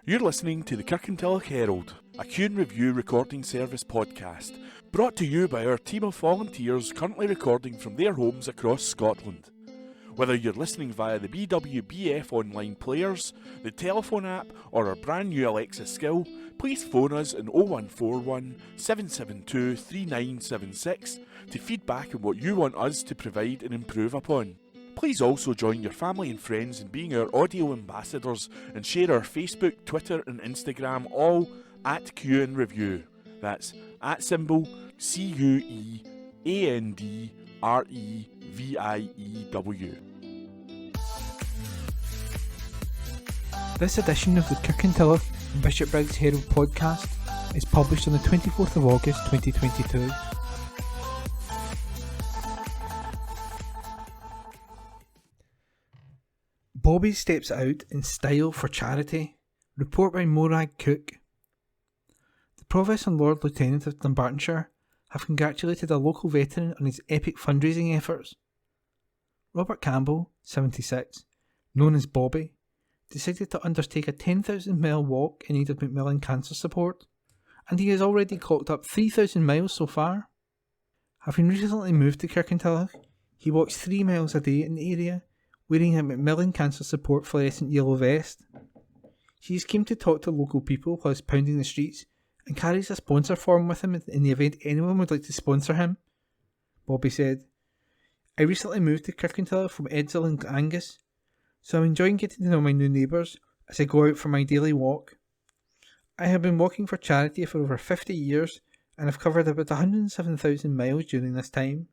You're listening to the Kirkintilloch Herald, a Q&A review recording service podcast, brought to you by our team of volunteers currently recording from their homes across Scotland. Whether you're listening via the BWBF online players, the telephone app, or our brand new Alexa skill, please phone us on 0141 772 3976 to feedback on what you want us to provide and improve upon. Please also join your family and friends in being our audio ambassadors and share our Facebook, Twitter and Instagram all at Q&A Review. That's at symbol CUEANDREVIEW. This edition of the Kirkintilloch and Bishopbriggs Herald podcast is published on the 24th of August 2022. Bobby steps out in style for charity. Report by Morag Cook. The Provost and Lord Lieutenant of Dunbartonshire have congratulated a local veteran on his epic fundraising efforts. Robert Campbell, 76, known as Bobby, decided to undertake a 10,000-mile walk in aid of Macmillan cancer support, and he has already clocked up 3,000 miles so far. Having recently moved to Kirkintilloch, he walks 3 miles a day in the area, wearing a Macmillan Cancer Support fluorescent yellow vest. He is keen to talk to local people whilst pounding the streets and carries a sponsor form with him in the event anyone would like to sponsor him. Bobby said, "I recently moved to Kirkintilloch from Edzell and Angus, so I'm enjoying getting to know my new neighbours as I go out for my daily walk. I have been walking for charity for over 50 years and have covered about 107,000 miles during this time.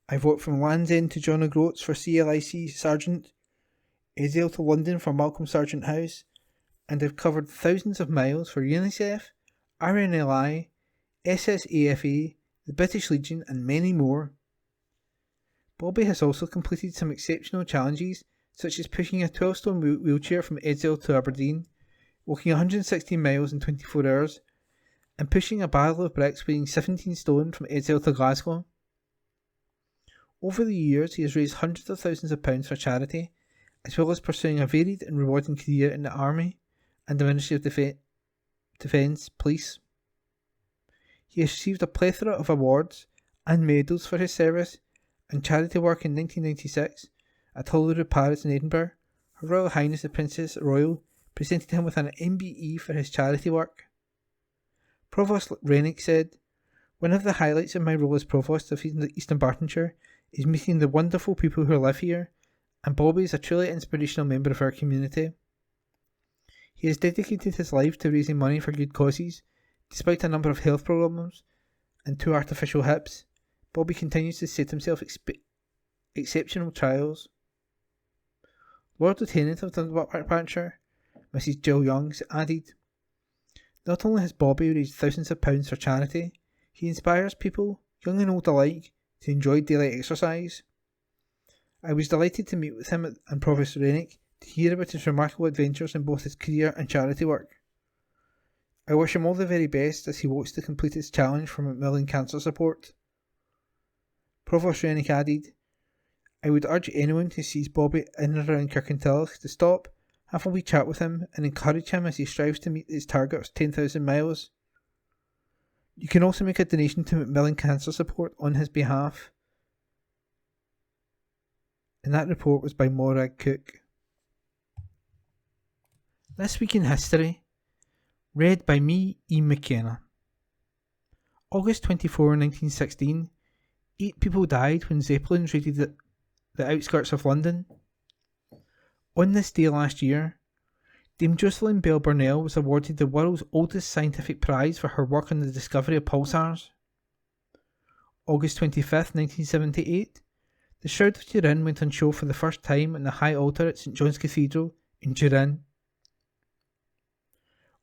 I've walked from Land's End to John O'Groats for CLIC Sargent, Edzell to London for Malcolm Sargent House, and I've covered thousands of miles for UNICEF, RNLI, SSAFA, the British Legion and many more." Bobby has also completed some exceptional challenges, such as pushing a 12-stone wheelchair from Edzell to Aberdeen, walking 116 miles in 24 hours, and pushing a barrel of bricks weighing 17 stone from Edzell to Glasgow. Over the years, he has raised hundreds of thousands of pounds for charity, as well as pursuing a varied and rewarding career in the Army and the Ministry of Defence Police. He has received a plethora of awards and medals for his service and charity work. In 1996, at Holyrood Palace in Edinburgh, Her Royal Highness the Princess Royal presented him with an MBE for his charity work. Provost Rennick said, "One of the highlights of my role as Provost of East Dunbartonshire is meeting the wonderful people who live here, and Bobby is a truly inspirational member of our community. He has dedicated his life to raising money for good causes. Despite a number of health problems and 2 artificial hips, Bobby continues to set himself exceptional trials." Lord Lieutenant of Dunbartonshire, Mrs. Jill Youngs, added, "Not only has Bobby raised thousands of pounds for charity, he inspires people, young and old alike, to enjoy daily exercise. I was delighted to meet with him and Provost Rennick to hear about his remarkable adventures in both his career and charity work. I wish him all the very best as he works to complete his challenge for Macmillan Cancer Support." Provost Rennick added, "I would urge anyone who sees Bobby in and around Kirkintilloch to stop, have a wee chat with him and encourage him as he strives to meet his target of 10,000 miles. You can also make a donation to Macmillan Cancer Support on his behalf." And that report was by Morag Cook. This Week in History, read by me, Ian McKenna. August 24, 1916, 8 people died when Zeppelins raided the outskirts of London. On this day last year, Dame Jocelyn Bell Burnell was awarded the world's oldest scientific prize for her work on the discovery of pulsars. August 25th, 1978, the Shroud of Turin went on show for the first time on the high altar at St John's Cathedral in Turin.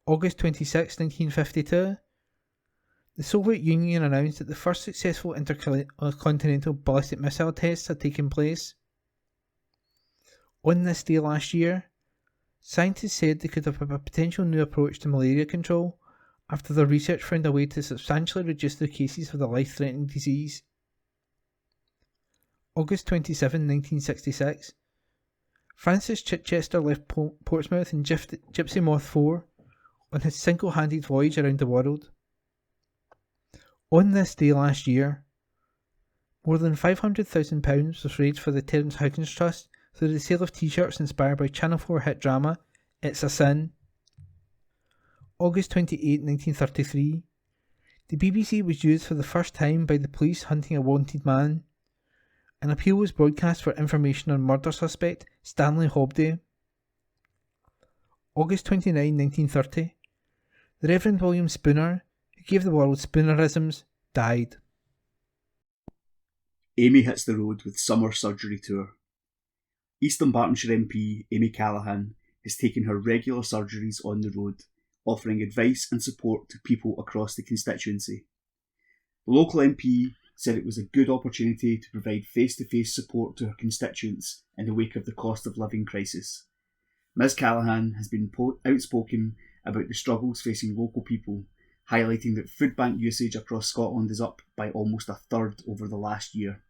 August 26, 1952, the Soviet Union announced that the first successful intercontinental ballistic missile tests had taken place. On this day last year, scientists said they could have a potential new approach to malaria control after their research found a way to substantially reduce the cases of the life-threatening disease. August 27, 1966, Francis Chichester left Portsmouth in Gypsy Moth 4 on his single-handed voyage around the world. On this day last year, more than £500,000 was raised for the Terence Hawkins Trust through the sale of t-shirts inspired by Channel 4 hit drama It's a Sin. August 28, 1933, the BBC was used for the first time by the police hunting a wanted man. An appeal was broadcast for information on murder suspect Stanley Hobday. August 29, 1930, the Reverend William Spooner, who gave the world Spoonerisms, died. Amy hits the road with summer surgery tour. East Dunbartonshire MP Amy Callaghan has taken her regular surgeries on the road, offering advice and support to people across the constituency. The local MP said it was a good opportunity to provide face-to-face support to her constituents in the wake of the cost of living crisis. Ms Callaghan has been outspoken about the struggles facing local people, highlighting that food bank usage across Scotland is up by almost a third over the last year.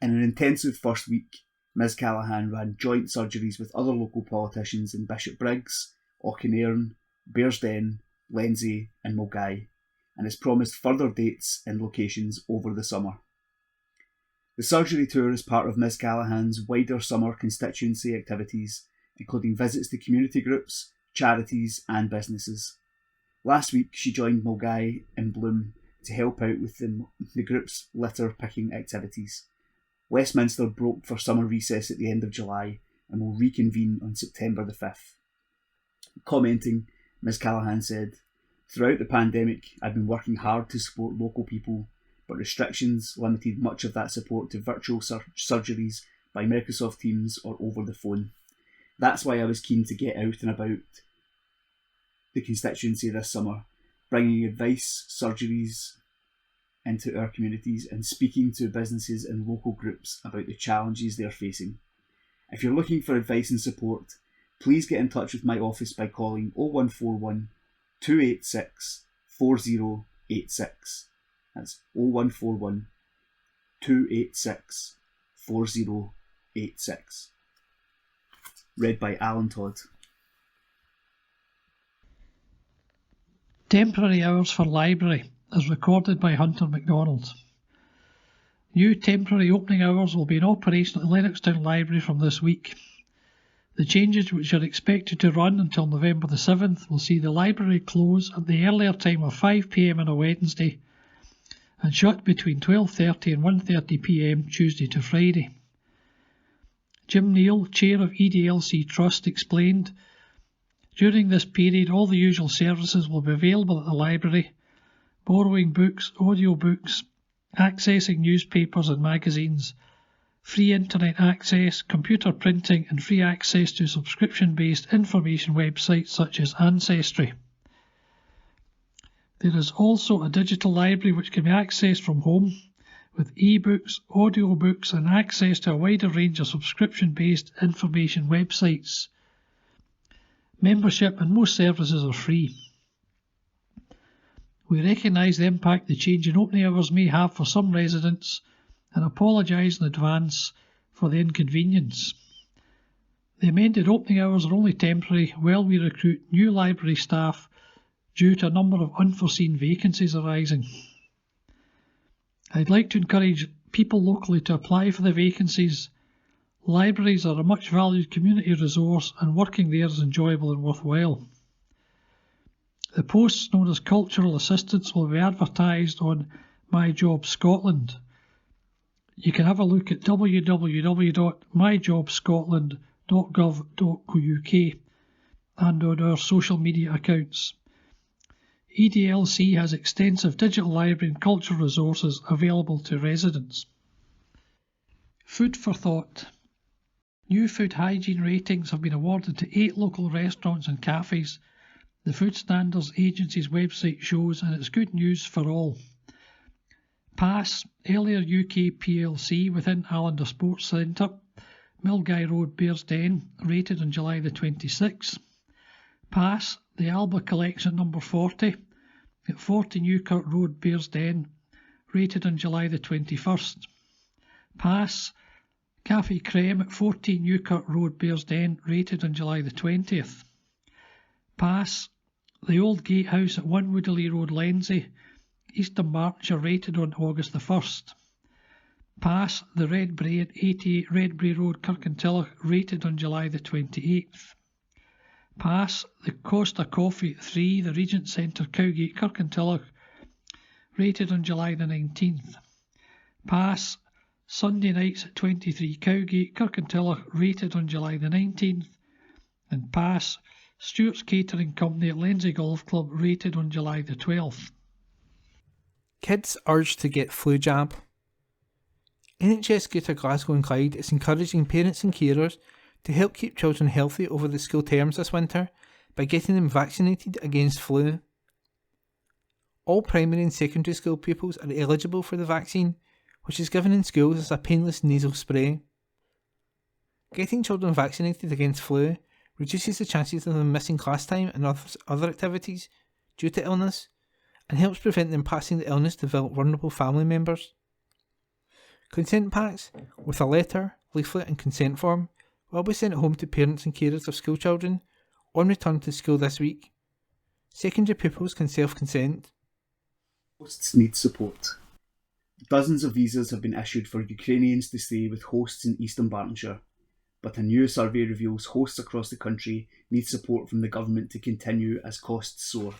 In an intensive first week, Ms Callaghan ran joint surgeries with other local politicians in Bishopbriggs, Auchinairn, Bearsden, Lenzie and Mulgai, and has promised further dates and locations over the summer. The surgery tour is part of Ms Callaghan's wider summer constituency activities, including visits to community groups, charities and businesses. Last week she joined Mulgai in Bloom to help out with the group's litter picking activities. Westminster broke for summer recess at the end of July and will reconvene on September the 5th. Commenting, Ms Callaghan said, "Throughout the pandemic, I've been working hard to support local people, but restrictions limited much of that support to virtual surgeries by Microsoft Teams or over the phone. That's why I was keen to get out and about the constituency this summer, bringing advice, surgeries into our communities and speaking to businesses and local groups about the challenges they're facing. If you're looking for advice and support, please get in touch with my office by calling 0141 286 4086. That's 0141 286 4086. Read by Alan Todd. Temporary hours for library, as recorded by Hunter MacDonald. New temporary opening hours will be in operation at the Lennoxtown Library from this week. The changes, which are expected to run until November the 7th, will see the library close at the earlier time of 5 p.m. on a Wednesday and shut between 12:30 and 1:30 p.m. Tuesday to Friday. Jim Neal, Chair of EDLC Trust, explained, "During this period all the usual services will be available at the library: borrowing books, audiobooks, accessing newspapers and magazines, free internet access, computer printing and free access to subscription-based information websites such as Ancestry. There is also a digital library which can be accessed from home, with e-books, audiobooks and access to a wider range of subscription-based information websites. Membership and most services are free. We recognise the impact the change in opening hours may have for some residents and apologise in advance for the inconvenience. The amended opening hours are only temporary while we recruit new library staff due to a number of unforeseen vacancies arising. I'd like to encourage people locally to apply for the vacancies. Libraries are a much valued community resource and working there is enjoyable and worthwhile. The posts known as cultural assistants will be advertised on My Job Scotland. You can have a look at www.myjobscotland.gov.uk and on our social media accounts. EDLC has extensive digital library and cultural resources available to residents. Food for thought. New food hygiene ratings have been awarded to 8 local restaurants and cafes. The Food Standards Agency's website shows, and it's good news for all. PASS, earlier UK PLC within Allender Sports Centre, Milgai Road, Bearsden, rated on July the 26th. PASS, the Alba Collection number 40, at 40 Newkirk Road, Bearsden, rated on July the 21st. PASS, Cafe Creme at 14 Newkirk Road, Bearsden, rated on July the 20th. Pass the Old Gatehouse at 1 Woodley Road, Lenzie, East Dunbartonshire, rated on August the 1st. Pass the Red Bray at 88 Redbray Road, Kirkintilloch, rated on July the 28th. Pass the Costa Coffee at 3 the Regent Centre, Cowgate, Kirkintilloch, rated on July the 19th. Pass Sunday Nights at 23 Cowgate, Kirkintilloch, rated on July the 19th. And pass Stewart's Catering Company at Lenzie Golf Club, rated on July the 12th. Kids urged to get flu jab. NHS Greater Glasgow and Clyde is encouraging parents and carers to help keep children healthy over the school terms this winter by getting them vaccinated against flu. All primary and secondary school pupils are eligible for the vaccine, which is given in schools as a painless nasal spray. Getting children vaccinated against flu reduces the chances of them missing class time and other activities due to illness, and helps prevent them passing the illness to vulnerable family members. Consent packs with a letter, leaflet and consent form will be sent home to parents and carers of school children on return to school this week. Secondary pupils can self-consent. Hosts need support. Dozens of visas have been issued for Ukrainians to stay with hosts in East Dunbartonshire, but a new survey reveals hosts across the country need support from the government to continue as costs soar.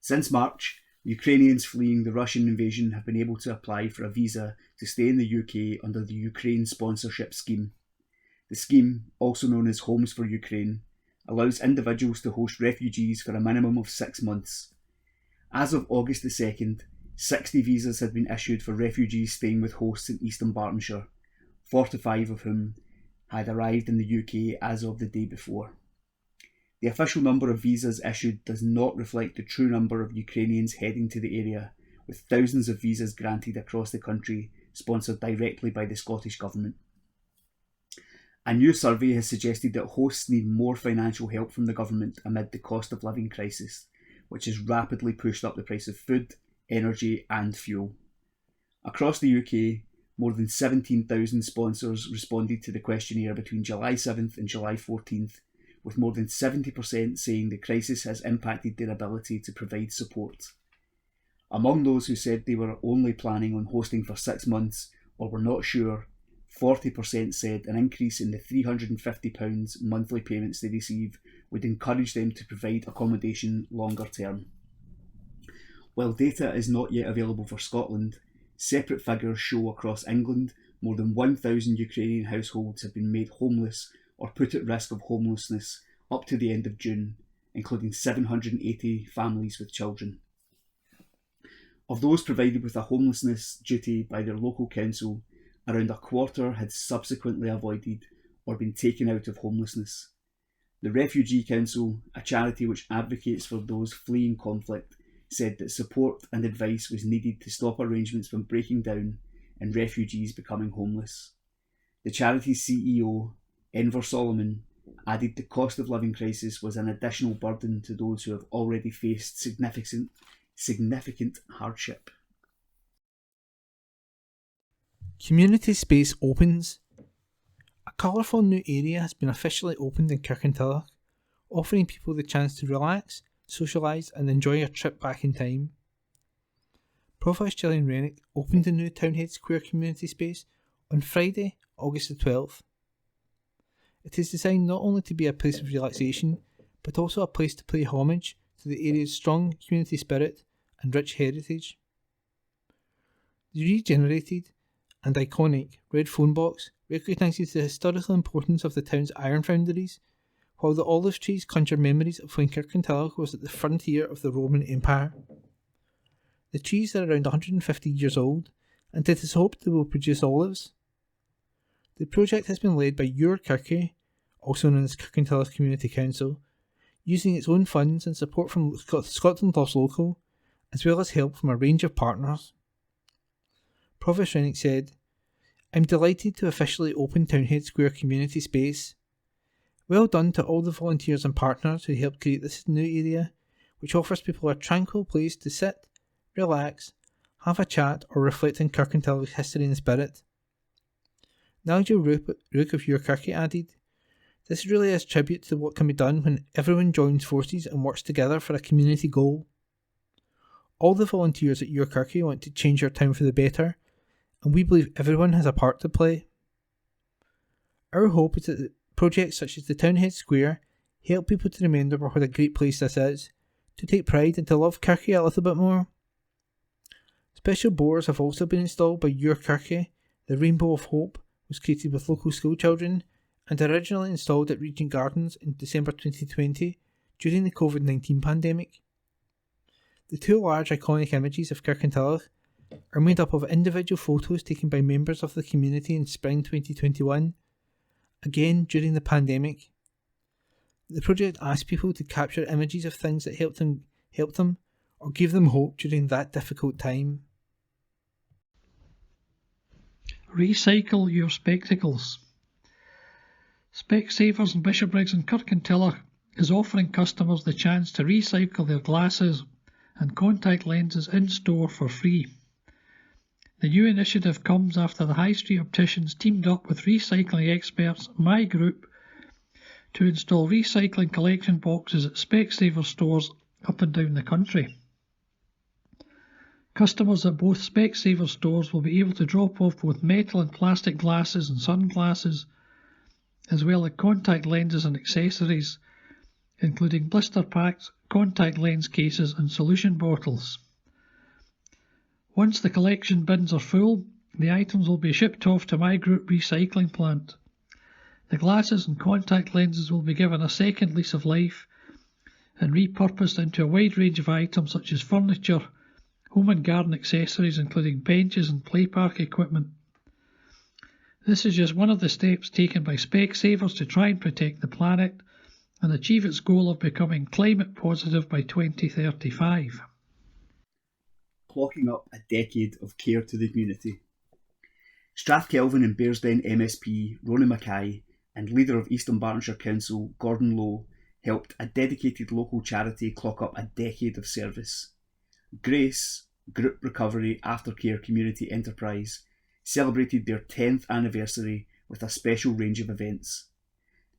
Since March, Ukrainians fleeing the Russian invasion have been able to apply for a visa to stay in the UK under the Ukraine Sponsorship Scheme. The scheme, also known as Homes for Ukraine, allows individuals to host refugees for a minimum of 6 months. As of August the 2nd, 60 visas had been issued for refugees staying with hosts in East Dunbartonshire, 45 of whom had arrived in the UK as of the day before. The official number of visas issued does not reflect the true number of Ukrainians heading to the area, with thousands of visas granted across the country, sponsored directly by the Scottish Government. A new survey has suggested that hosts need more financial help from the government amid the cost of living crisis, which has rapidly pushed up the price of food, energy and fuel. Across the UK, more than 17,000 sponsors responded to the questionnaire between July 7th and July 14th, with more than 70% saying the crisis has impacted their ability to provide support. Among those who said they were only planning on hosting for 6 months or were not sure, 40% said an increase in the £350 monthly payments they receive would encourage them to provide accommodation longer term. While data is not yet available for Scotland, separate figures show across England more than 1,000 Ukrainian households have been made homeless or put at risk of homelessness up to the end of June, including 780 families with children. Of those provided with a homelessness duty by their local council, around a quarter had subsequently avoided or been taken out of homelessness. The Refugee Council, a charity which advocates for those fleeing conflict, said that support and advice was needed to stop arrangements from breaking down and refugees becoming homeless. The charity's CEO, Enver Solomon, added the cost of living crisis was an additional burden to those who have already faced significant hardship. Community space opens. A colourful new area has been officially opened in Kirkintilloch, offering people the chance to relax, socialise and enjoy a trip back in time. Provost Gillian Rennick opened the new Townhead Square community space on Friday, August the 12th. It is designed not only to be a place of relaxation, but also a place to pay homage to the area's strong community spirit and rich heritage. The regenerated and iconic red phone box recognises the historical importance of the town's iron foundries, while the olive trees conjure memories of when Kirkintilloch was at the frontier of the Roman Empire. The trees are around 150 years old, and it is hoped they will produce olives. The project has been led by Your Kirky, also known as Kirkintilloch Community Council, using its own funds and support from Scotland Loves Local, as well as help from a range of partners. Provost Rennick said, "I'm delighted to officially open Townhead Square community space. Well done to all the volunteers and partners who helped create this new area, which offers people a tranquil place to sit, relax, have a chat or reflect on Kirkintilloch's history and spirit. Nigel Rook of Kirkintilloch added, "This really is tribute to what can be done when everyone joins forces and works together for a community goal. All the volunteers at Kirkintilloch want to change our town for the better, and we believe everyone has a part to play. Our hope is that projects such as the Townhead Square help people to remember what a great place this is, to take pride and to love Kirkintilloch a little bit more. Special boards have also been installed by Kirkintilloch. The Rainbow of Hope was created with local school children and originally installed at Regent Gardens in December 2020 during the COVID-19 pandemic. The two large iconic images of Kirkintilloch are made up of individual photos taken by members of the community in spring 2021, again during the pandemic. The project asks people to capture images of things that helped them or gave them hope during that difficult time." Recycle your spectacles. Specsavers in Bishopbriggs and Kirkintilloch is offering customers the chance to recycle their glasses and contact lenses in store for free. The new initiative comes after the High Street opticians teamed up with recycling experts My Group to install recycling collection boxes at Specsavers stores up and down the country. Customers at both Specsavers stores will be able to drop off both metal and plastic glasses and sunglasses, as well as contact lenses and accessories, including blister packs, contact lens cases and solution bottles. Once the collection bins are full, the items will be shipped off to My Group recycling plant. The glasses and contact lenses will be given a second lease of life and repurposed into a wide range of items such as furniture, home and garden accessories including benches and play park equipment. This is just one of the steps taken by Specsavers to try and protect the planet and achieve its goal of becoming climate positive by 2035. Clocking up a decade of care to the community. Strathkelvin and Bearsden MSP Ronan Mackay and leader of East Dunbartonshire Council Gordon Lowe helped a dedicated local charity clock up a decade of service. Grace, Group Recovery Aftercare Community Enterprise, celebrated their 10th anniversary with a special range of events.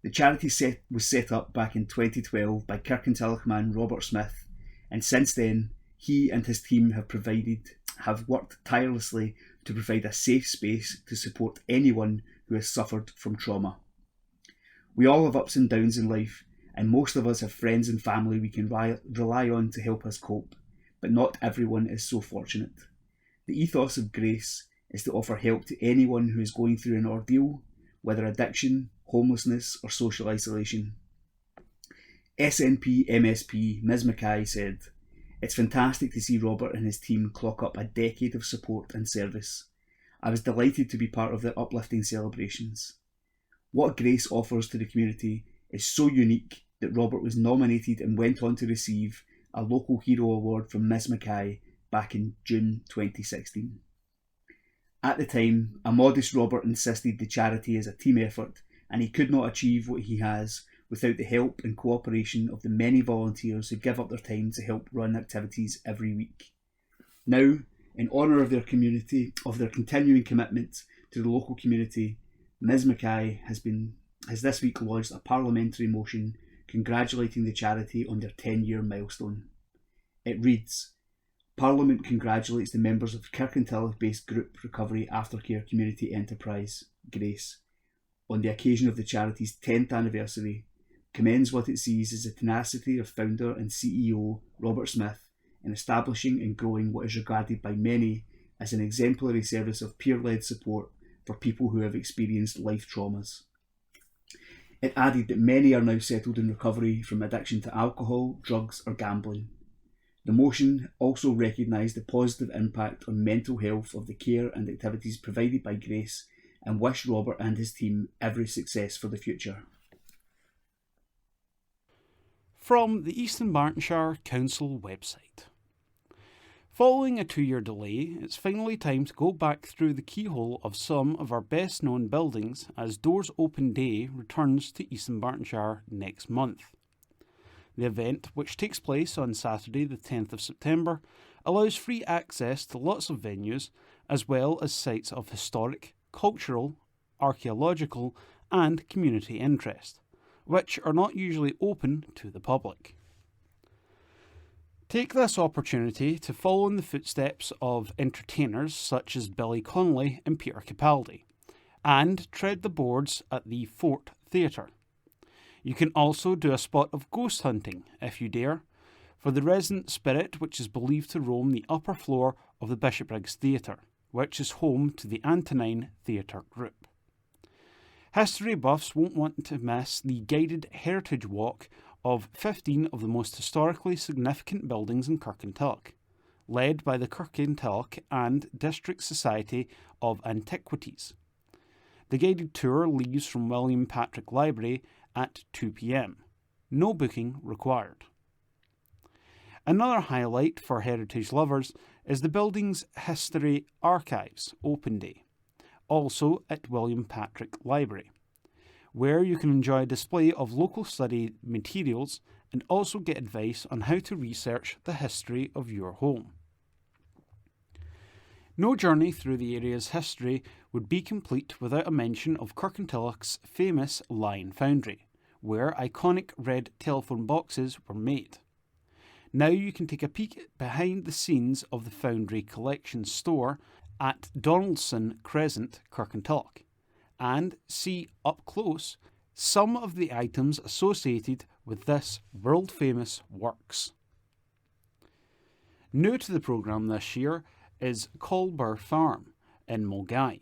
The charity was set up back in 2012 by Kirkintilloch man Robert Smith, and since then he and his team have worked tirelessly to provide a safe space to support anyone who has suffered from trauma. We all have ups and downs in life, and most of us have friends and family we can rely on to help us cope, but not everyone is so fortunate. The ethos of Grace is to offer help to anyone who is going through an ordeal, whether addiction, homelessness or social isolation. SNP MSP Ms Mackay said, "It's fantastic to see Robert and his team clock up a decade of support and service. I was delighted to be part of their uplifting celebrations. What Grace offers to the community is so unique that Robert was nominated and went on to receive a Local Hero Award from Ms Mackay back in June 2016. At the time, a modest Robert insisted the charity is a team effort and he could not achieve what he has without the help and cooperation of the many volunteers who give up their time to help run activities every week. Now, in honour of their continuing commitment to the local community, Ms Mackay has this week lodged a parliamentary motion congratulating the charity on their 10-year milestone. It reads, "Parliament congratulates the members of Kirkintilloch-based Group Recovery Aftercare Community Enterprise, Grace, on the occasion of the charity's 10th anniversary, commends what it sees as the tenacity of founder and CEO Robert Smith in establishing and growing what is regarded by many as an exemplary service of peer-led support for people who have experienced life traumas." It added that many are now settled in recovery from addiction to alcohol, drugs or gambling. The motion also recognised the positive impact on mental health of the care and activities provided by Grace and wished Robert and his team every success for the future. From the East Dunbartonshire Council website. Following a 2-year delay, it's finally time to go back through the keyhole of some of our best known buildings as Doors Open Day returns to East Dunbartonshire next month. The event, which takes place on Saturday the 10th of September, allows free access to lots of venues as well as sites of historic, cultural archaeological and community interest, which are not usually open to the public. Take this opportunity to follow in the footsteps of entertainers such as Billy Connolly and Peter Capaldi, and tread the boards at the Fort Theatre. You can also do a spot of ghost hunting, if you dare, for the resident spirit which is believed to roam the upper floor of the Bishopbriggs Theatre, which is home to the Antonine Theatre Group. History buffs won't want to miss the guided heritage walk of 15 of the most historically significant buildings in Kirkintilloch, led by the Kirkintilloch and District Society of Antiquities. The guided tour leaves from William Patrick Library at 2 p.m. No booking required. Another highlight for heritage lovers is the building's History Archives Open Day, also at William Patrick Library, where you can enjoy a display of local study materials and also get advice on how to research the history of your home. No journey through the area's history would be complete without a mention of Kirkintilloch's famous Lion Foundry, where iconic red telephone boxes were made. Now you can take a peek behind the scenes of the Foundry Collection store at Donaldson Crescent, Kirkintilloch, and see up close some of the items associated with this world-famous works. New to the programme this year is Colbur Farm in Mulgai.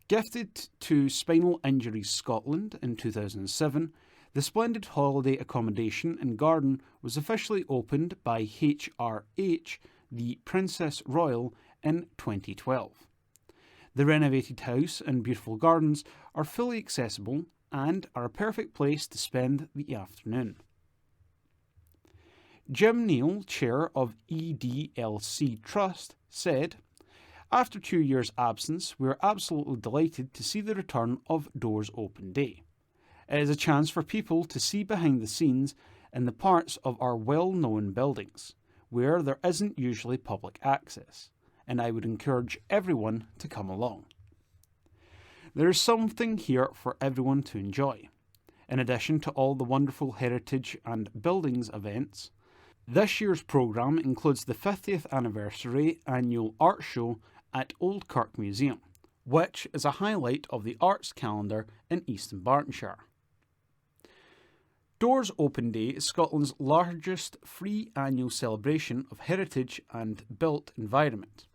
Gifted to Spinal Injuries Scotland in 2007, the splendid holiday accommodation and garden was officially opened by HRH, the Princess Royal, in 2012. The renovated house and beautiful gardens are fully accessible and are a perfect place to spend the afternoon. Jim Neal, chair of EDLC Trust, said, "After 2 years' absence, we are absolutely delighted to see the return of Doors Open Day. It is a chance for people to see behind the scenes in the parts of our well-known buildings, where there isn't usually public access, and I would encourage everyone to come along. There is something here for everyone to enjoy. In addition to all the wonderful heritage and buildings events, this year's programme includes the 50th anniversary annual art show at Old Kirk Museum, which is a highlight of the arts calendar in East Dunbartonshire. Doors Open Day is Scotland's largest free annual celebration of heritage and built environment.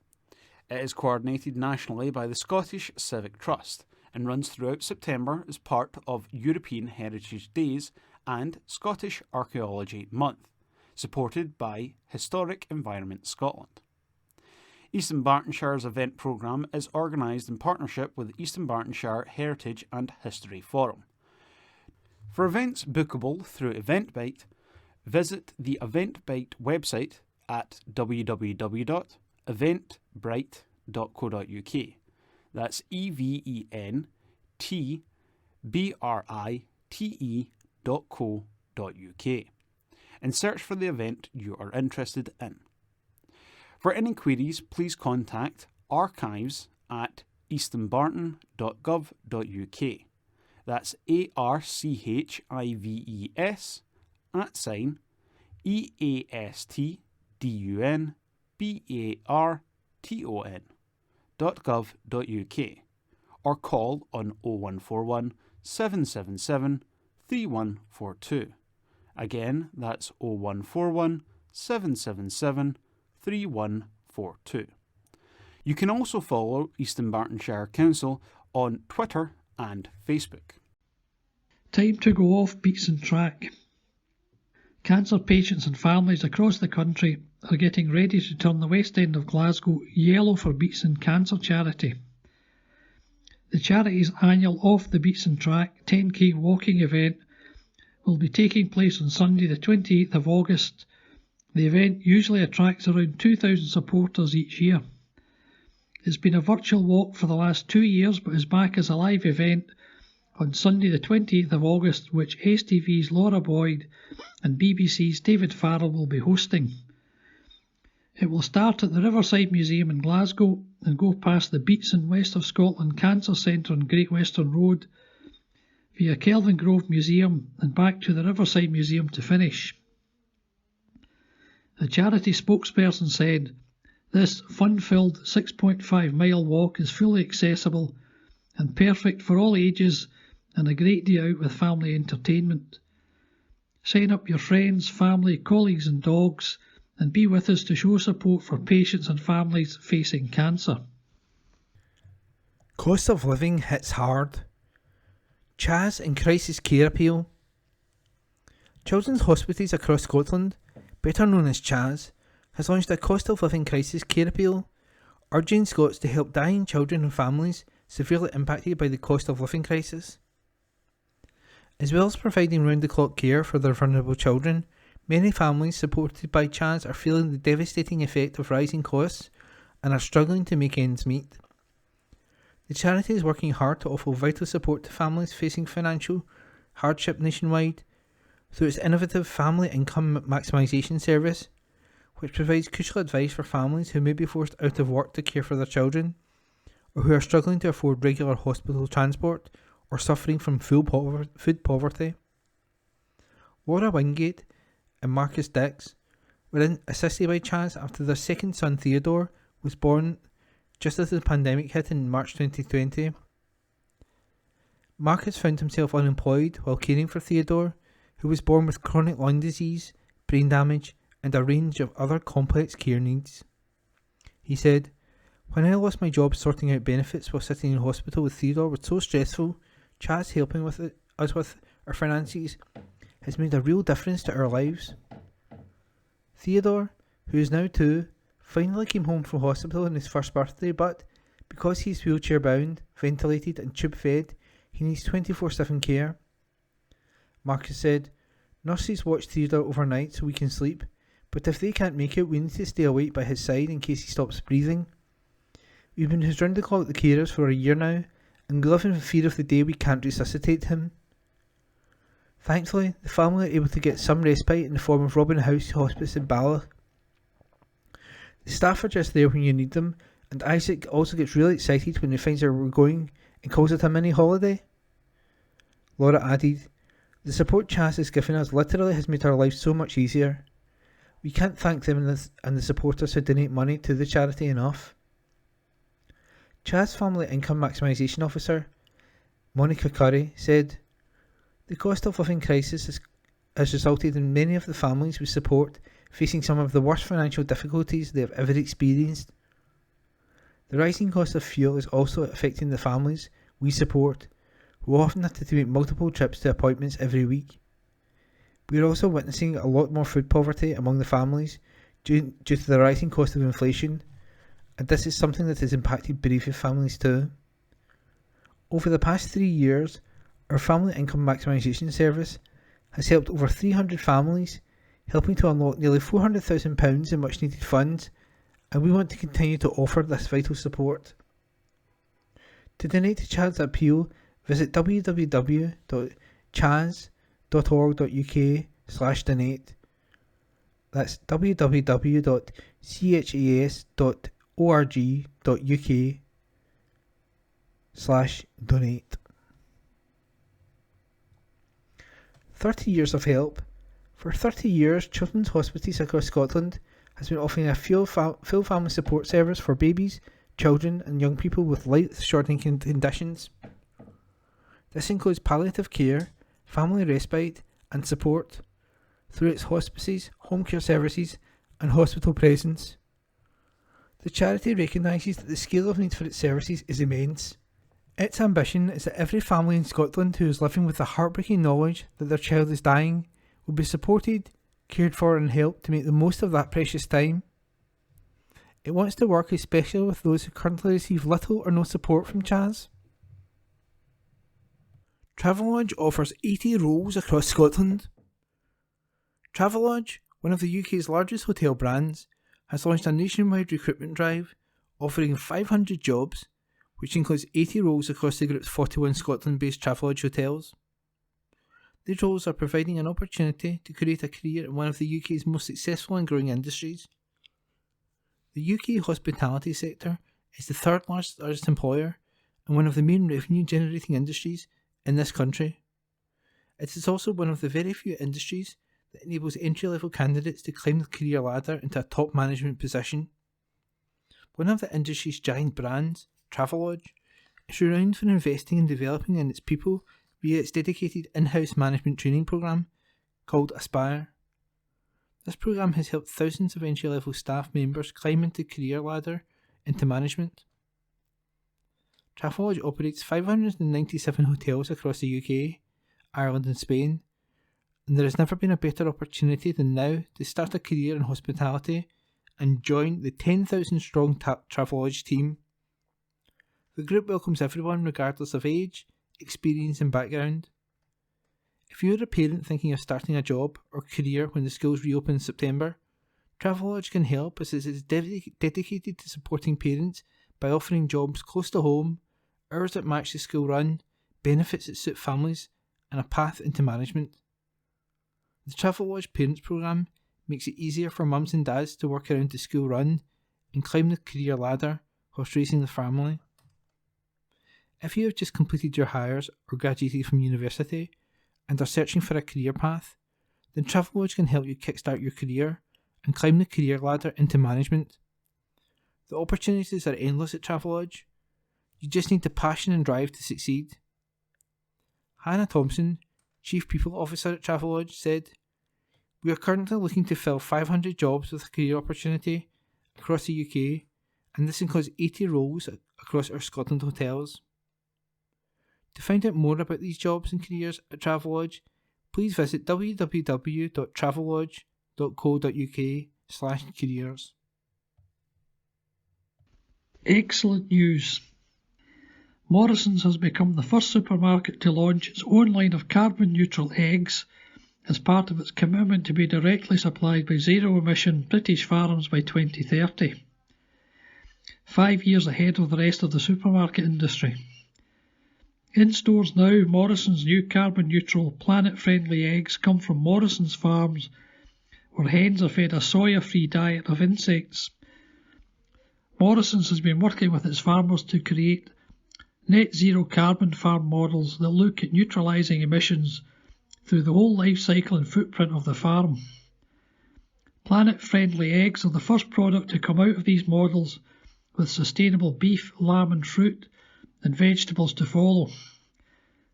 It is coordinated nationally by the Scottish Civic Trust and runs throughout September as part of European Heritage Days and Scottish Archaeology Month, supported by Historic Environment Scotland. East Dunbartonshire's event programme is organised in partnership with the East Dunbartonshire Heritage and History Forum. For events bookable through Eventbrite, visit the Eventbrite website at www.eventbrite.co.uk. That's eventbrite.co.uk, and search for the event you are interested in. For any queries, please contact archives@eastdunbarton.gov.uk. That's ARCHIVES @EastDunbarton.gov.uk, or call on 0141 777 3142. Again, that's 0141 777 3142. You can also follow East Dunbartonshire Council on Twitter and Facebook. Time to go off Beatson track. Cancer patients and families across the country are getting ready to turn the West End of Glasgow yellow for Beatson Cancer Charity. The charity's annual Off the Beatson Track 10k walking event will be taking place on Sunday the 28th of August. The event usually attracts around 2,000 supporters each year. It's been a virtual walk for the last 2 years, but is back as a live event on Sunday the 28th of August, which STV's Laura Boyd and BBC's David Farrell will be hosting. It will start at the Riverside Museum in Glasgow and go past the Beatson West of Scotland Cancer Centre on Great Western Road, via Kelvin Grove Museum and back to the Riverside Museum to finish. The charity spokesperson said, "This fun-filled 6.5-mile walk is fully accessible and perfect for all ages and a great day out with family entertainment. Sign up your friends, family, colleagues and dogs and be with us to show support for patients and families facing cancer." Cost of living hits hard. Chas and Crisis Care Appeal. Children's Hospitals across Scotland, better known as Chas, has launched a cost of living crisis care appeal, urging Scots to help dying children and families severely impacted by the cost of living crisis. As well as providing round-the-clock care for their vulnerable children, many families supported by Chas are feeling the devastating effect of rising costs and are struggling to make ends meet. The charity is working hard to offer vital support to families facing financial hardship nationwide through its innovative Family Income Maximisation Service, which provides crucial advice for families who may be forced out of work to care for their children, or who are struggling to afford regular hospital transport, or suffering from food poverty. Laura Wingate and Marcus Dix were assisted by Chas after their second son Theodore was born just as the pandemic hit in March 2020. Marcus found himself unemployed while caring for Theodore, who was born with chronic lung disease, brain damage, and a range of other complex care needs. He said, "When I lost my job sorting out benefits while sitting in hospital with Theodore was so stressful, Chas helping us with our finances has made a real difference to our lives." Theodore, who is now 2, finally came home from hospital on his first birthday, but because he's wheelchair bound, ventilated and tube fed, he needs 24/7 care. Marcus said, "Nurses watch Theodore overnight so we can sleep, but if they can't make it, we need to stay awake by his side in case he stops breathing. We've been his round-the-clock carers for a year now, and we live in fear of the day we can't resuscitate him." Thankfully, the family are able to get some respite in the form of Robin House Hospice in Bala. The staff are just there when you need them, and Isaac also gets really excited when he finds out we're going and calls it a mini holiday. Laura added, "The support Chas has given us literally has made our lives so much easier. We can't thank them and the supporters who donate money to the charity enough." Chas Family Income Maximisation Officer Monica Curry said, "The cost of living crisis has resulted in many of the families we support facing some of the worst financial difficulties they have ever experienced. The rising cost of fuel is also affecting the families we support, who often have to make multiple trips to appointments every week. We are also witnessing a lot more food poverty among the families due to the rising cost of inflation, and this is something that has impacted bereaved families too. Over the past 3 years, our Family Income Maximisation Service has helped over 300 families, helping to unlock nearly £400,000 in much needed funds, and we want to continue to offer this vital support. To donate to Chas Appeal, visit www.chas.org.uk/donate. That's www.chas.org.uk/donate. 30 years of help. For 30 years, Children's Hospitals across Scotland has been offering a full family support service for babies, children and young people with life-shortening conditions. This includes palliative care, family respite and support through its hospices, home care services and hospital presence. The charity recognises that the scale of need for its services is immense. Its ambition is that every family in Scotland who is living with the heartbreaking knowledge that their child is dying will be supported, cared for and helped to make the most of that precious time. It wants to work especially with those who currently receive little or no support from Chas. Travelodge offers 80 roles across Scotland. Travelodge, one of the UK's largest hotel brands, has launched a nationwide recruitment drive offering 500 jobs, which includes 80 roles across the group's 41 Scotland-based Travelodge hotels. These roles are providing an opportunity to create a career in one of the UK's most successful and growing industries. The UK hospitality sector It's the third largest employer and one of the main revenue generating industries in this country. It is also one of the very few industries that enables entry-level candidates to climb the career ladder into a top management position. One of the industry's giant brands, Travelodge, is renowned for investing in developing in its people via its dedicated in-house management training programme called Aspire. This programme has helped thousands of entry-level staff members climb into the career ladder into management. Travelodge operates 597 hotels across the UK, Ireland and Spain, and there has never been a better opportunity than now to start a career in hospitality and join the 10,000 strong Travelodge team. The group welcomes everyone regardless of age, experience and background. If you are a parent thinking of starting a job or career when the schools reopen in September, Travelodge can help as it is dedicated to supporting parents by offering jobs close to home, hours that match the school run, benefits that suit families, and a path into management. The Travelodge Parents Programme makes it easier for mums and dads to work around the school run and climb the career ladder whilst raising the family. If you have just completed your hires or graduated from university and are searching for a career path, then Travelodge can help you kickstart your career and climb the career ladder into management. The opportunities are endless at Travelodge. You just need the passion and drive to succeed. Hannah Thompson, Chief People Officer at Travelodge, said, "We are currently looking to fill 500 jobs with a career opportunity across the UK, and this includes 80 roles across our Scotland hotels." To find out more about these jobs and careers at Travelodge, please visit www.travelodge.co.uk/careers. Excellent news. Morrison's has become the first supermarket to launch its own line of carbon-neutral eggs as part of its commitment to be directly supplied by zero-emission British farms by 2030. 5 years ahead of the rest of the supermarket industry. In stores now, Morrison's new carbon-neutral, planet-friendly eggs come from Morrison's farms, where hens are fed a soya-free diet of insects. Morrison's has been working with its farmers to create net zero carbon farm models that look at neutralising emissions through the whole life cycle and footprint of the farm. Planet-friendly eggs are the first product to come out of these models, with sustainable beef, lamb and fruit and vegetables to follow.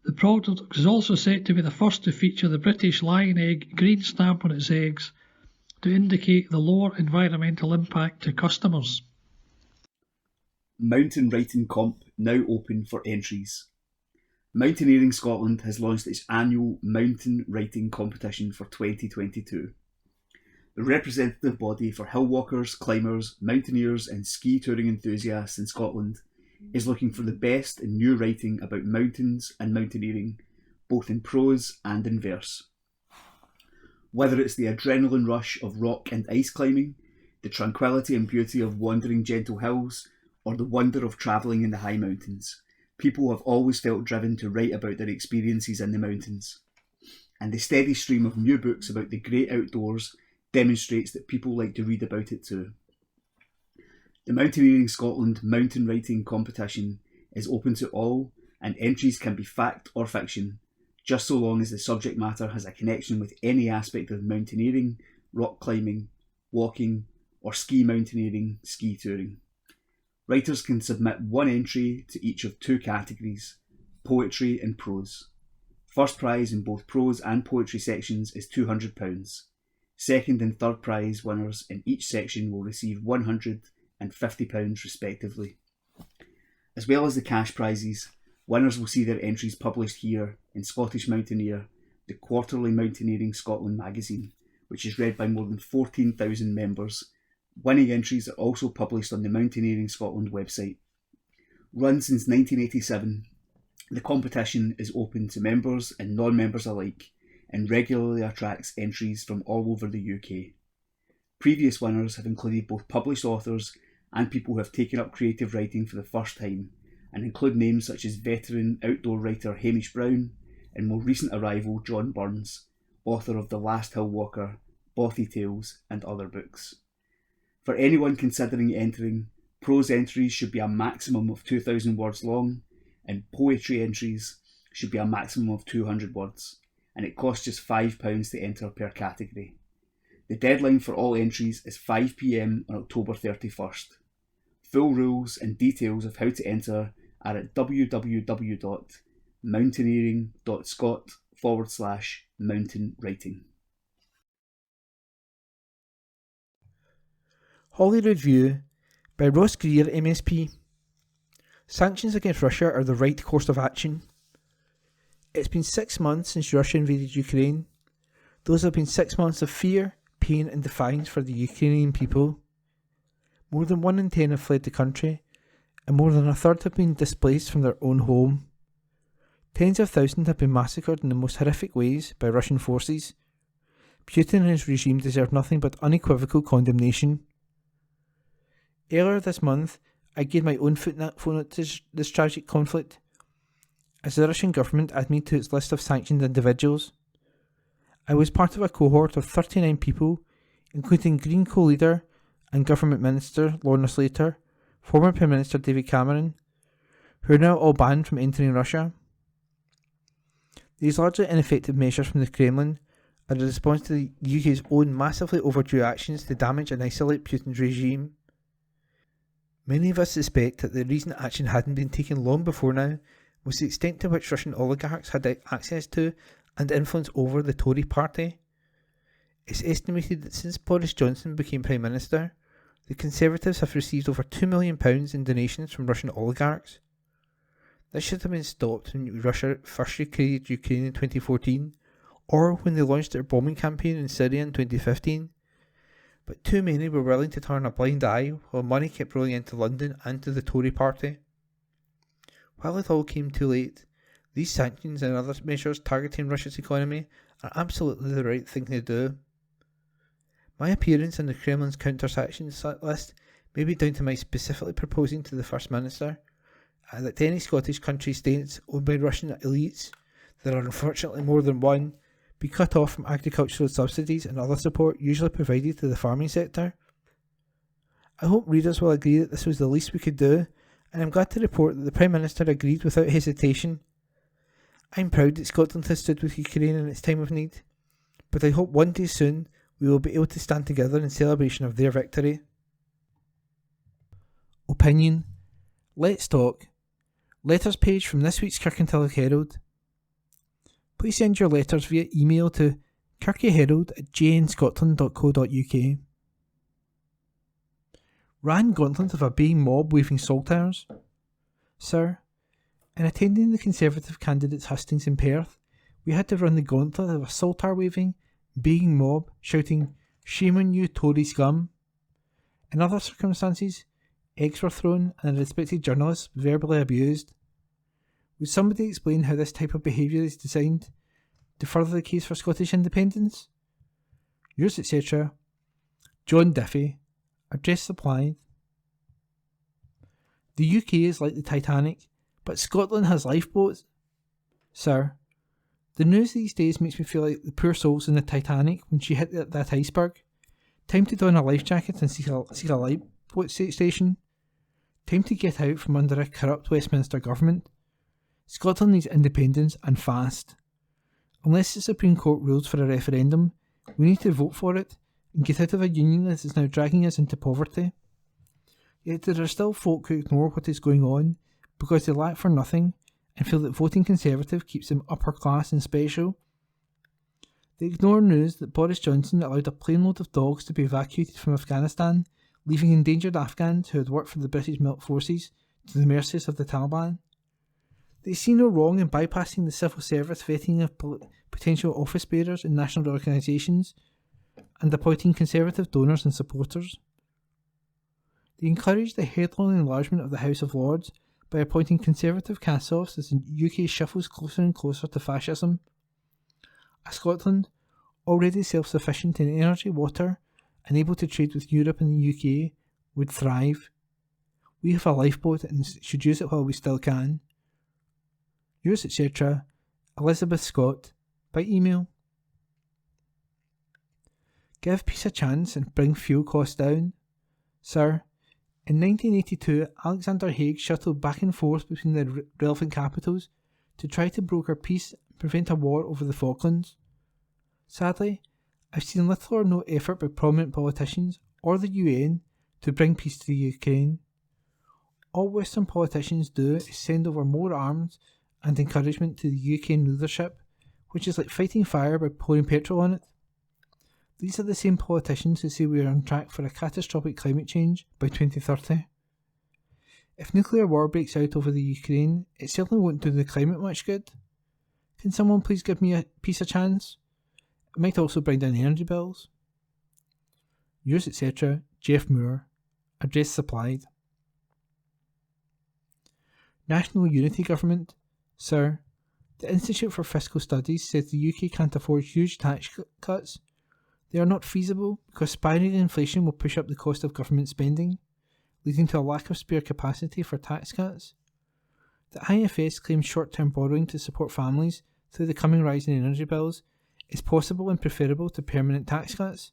The product is also set to be the first to feature the British Lion Egg green stamp on its eggs to indicate the lower environmental impact to customers. Mountain Writing Comp now open for entries. Mountaineering Scotland has launched its annual Mountain Writing Competition for 2022. The representative body for hill walkers, climbers, mountaineers and ski touring enthusiasts in Scotland is looking for the best in new writing about mountains and mountaineering, both in prose and in verse. Whether it's the adrenaline rush of rock and ice climbing, the tranquility and beauty of wandering gentle hills, or the wonder of travelling in the high mountains, people have always felt driven to write about their experiences in the mountains. And the steady stream of new books about the great outdoors demonstrates that people like to read about it too. The Mountaineering Scotland Mountain Writing Competition is open to all, and entries can be fact or fiction, just so long as the subject matter has a connection with any aspect of mountaineering, rock climbing, walking, or ski mountaineering, ski touring. Writers can submit one entry to each of two categories, poetry and prose. First prize in both prose and poetry sections is £200. Second and third prize winners in each section will receive £150 respectively. As well as the cash prizes, winners will see their entries published here in Scottish Mountaineer, the quarterly Mountaineering Scotland magazine, which is read by more than 14,000 members. Winning entries are also published on the Mountaineering Scotland website. Run since 1987, the competition is open to members and non-members alike and regularly attracts entries from all over the UK. Previous winners have included both published authors and people who have taken up creative writing for the first time, and include names such as veteran outdoor writer Hamish Brown and more recent arrival John Burns, author of The Last Hill Walker, Bothy Tales and other books. For anyone considering entering, Prose entries should be a maximum of 2,000 words long, and poetry entries should be a maximum of 200 words, and it costs just £5 to enter per category. The deadline for all entries is 5 PM on October 31st. Full rules and details of how to enter are at www.mountaineering.scot/mountain writing. Holyrood View by Ross Greer, MSP. Sanctions against Russia are the right course of action. It's been 6 months since Russia invaded Ukraine. Those have been 6 months of fear, pain and defiance for the Ukrainian people. More than 1 in 10 have fled the country, and more than a third have been displaced from their own home. Tens of thousands have been massacred in the most horrific ways by Russian forces. Putin and his regime deserve nothing but unequivocal condemnation. Earlier this month, I gave my own footnote to this tragic conflict, as the Russian government added me to its list of sanctioned individuals. I was part of a cohort of 39 people, including Green co-leader and Government Minister Lorna Slater, former Prime Minister David Cameron, who are now all banned from entering Russia. These largely ineffective measures from the Kremlin are a response to the UK's own massively overdue actions to damage and isolate Putin's regime. Many of us suspect that the reason action hadn't been taken long before now was the extent to which Russian oligarchs had access to and influence over the Tory party. It's estimated that since Boris Johnson became Prime Minister, the Conservatives have received over £2 million in donations from Russian oligarchs. This should have been stopped when Russia first invaded Ukraine in 2014, or when they launched their bombing campaign in Syria in 2015. But too many were willing to turn a blind eye while money kept rolling into London and to the Tory party. While it all came too late, these sanctions and other measures targeting Russia's economy are absolutely the right thing to do. My appearance on the Kremlin's counter-sanctions list may be down to my specifically proposing to the First Minister that any Scottish country states owned by Russian elites, there are unfortunately more than one, be cut off from agricultural subsidies and other support usually provided to the farming sector. I hope readers will agree that this was the least we could do, and I'm glad to report that the Prime Minister agreed without hesitation. I'm proud that Scotland has stood with Ukraine in its time of need, but I hope one day soon we will be able to stand together in celebration of their victory. Opinion. Let's talk. Letters page from this week's Kirkintilloch Herald. Please send your letters via email to kirkyherald@jnscotland.co.uk. Ran gauntlet of a baying mob waving saltires. Sir, in attending the Conservative candidates' hustings in Perth, we had to run the gauntlet of a saltire waving, baying mob shouting, "Shame on you, Tory scum." In other circumstances, eggs were thrown and a respected journalist verbally abused. Would somebody explain how this type of behaviour is designed to further the case for Scottish independence? Yours, etc., John Diffie. Address supplied. The UK is like the Titanic, but Scotland has lifeboats. Sir, the news these days makes me feel like the poor souls in the Titanic when she hit that iceberg. Time to don a life jacket and seek a lifeboat station. Time to get out from under a corrupt Westminster government. Scotland needs independence and fast. Unless the Supreme Court rules for a referendum, we need to vote for it and get out of a union that is now dragging us into poverty. Yet there are still folk who ignore what is going on because they lack for nothing and feel that voting Conservative keeps them upper class and special. They ignore news that Boris Johnson allowed a plane load of dogs to be evacuated from Afghanistan, leaving endangered Afghans who had worked for the British military forces to the mercies of the Taliban. They see no wrong in bypassing the civil service vetting of potential office bearers in national organisations and appointing Conservative donors and supporters. They encourage the headlong enlargement of the House of Lords by appointing Conservative cast-offs as the UK shuffles closer and closer to fascism. A Scotland, already self-sufficient in energy, water, and able to trade with Europe and the UK, would thrive. We have a lifeboat and should use it while we still can. Yours, etc., Elizabeth Scott, by email. Give peace a chance and bring fuel costs down. Sir, In 1982, Alexander Haig shuttled back and forth between the relevant capitals to try to broker peace and prevent a war over the Falklands. Sadly, I've seen little or no effort by prominent politicians or the UN to bring peace to the Ukraine. All Western politicians do is send over more arms and encouragement to the Ukraine leadership, which is like fighting fire by pouring petrol on it. These are the same politicians who say we are on track for a catastrophic climate change by 2030. If nuclear war breaks out over the Ukraine, it certainly won't do the climate much good. Can someone please give me a peace a chance? It might also bring down energy bills. Yours, etc., Jeff Moore. Address supplied. National Unity Government. Sir, the Institute for Fiscal Studies says the UK can't afford huge tax cuts. They are not feasible because spiralling inflation will push up the cost of government spending, leading to a lack of spare capacity for tax cuts. The IFS claims short-term borrowing to support families through the coming rise in energy bills is possible and preferable to permanent tax cuts.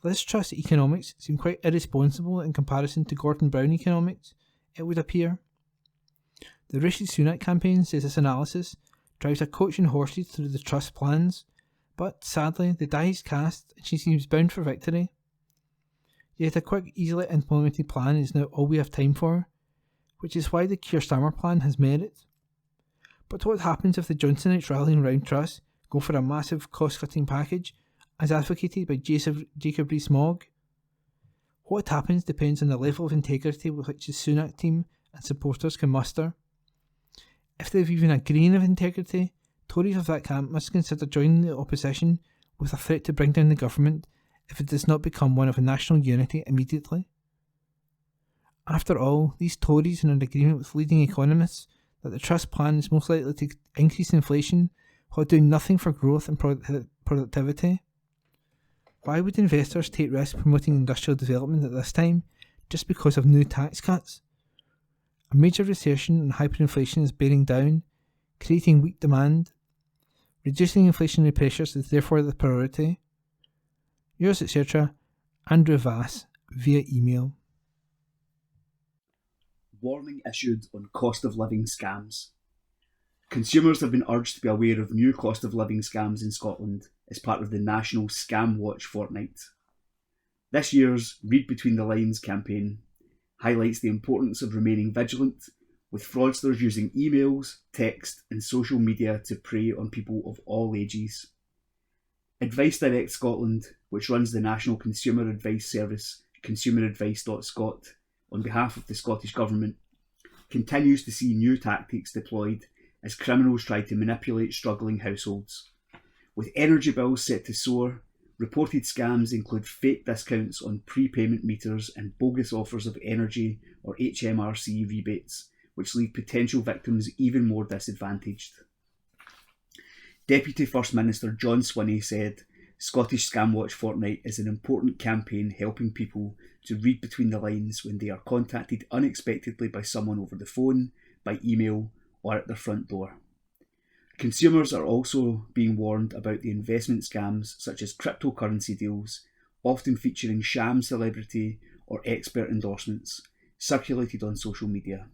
Liz Truss economics seem quite irresponsible in comparison to Gordon Brown economics, it would appear. The Rishi Sunak campaign says this analysis drives a coach and horses through the Truss plans, but sadly the die is cast and she seems bound for victory. Yet a quick, easily implemented plan is now all we have time for, which is why the Keir Starmer plan has merit. But what happens if the Johnsonites rallying round Truss go for a massive cost-cutting package, as advocated by Jacob Rees-Mogg? What happens depends on the level of integrity with which the Sunak team and supporters can muster. If they have even a grain of integrity, Tories of that camp must consider joining the opposition with a threat to bring down the government if it does not become one of national unity immediately. After all, these Tories are in agreement with leading economists that the Truss plan is most likely to increase inflation while doing nothing for growth and productivity. Why would investors take risks promoting industrial development at this time just because of new tax cuts? A major recession and hyperinflation is bearing down, creating weak demand. Reducing inflationary pressures is therefore the priority. Yours, etc., Andrew Vass, via email. Warning issued on cost of living scams. Consumers have been urged to be aware of new cost of living scams in Scotland as part of the National Scam Watch fortnight. This year's Read Between the Lines campaign highlights the importance of remaining vigilant, with fraudsters using emails, text and social media to prey on people of all ages. Advice Direct Scotland, which runs the national consumer advice service consumeradvice.scot on behalf of the Scottish Government, continues to see new tactics deployed as criminals try to manipulate struggling households. With energy bills set to soar, reported scams include fake discounts on prepayment meters and bogus offers of energy or HMRC rebates, which leave potential victims even more disadvantaged. Deputy First Minister John Swinney said, "Scottish Scam Watch Fortnight is an important campaign helping people to read between the lines when they are contacted unexpectedly by someone over the phone, by email, or at their front door." Consumers are also being warned about the investment scams such as cryptocurrency deals, often featuring sham celebrity or expert endorsements, circulated on social media.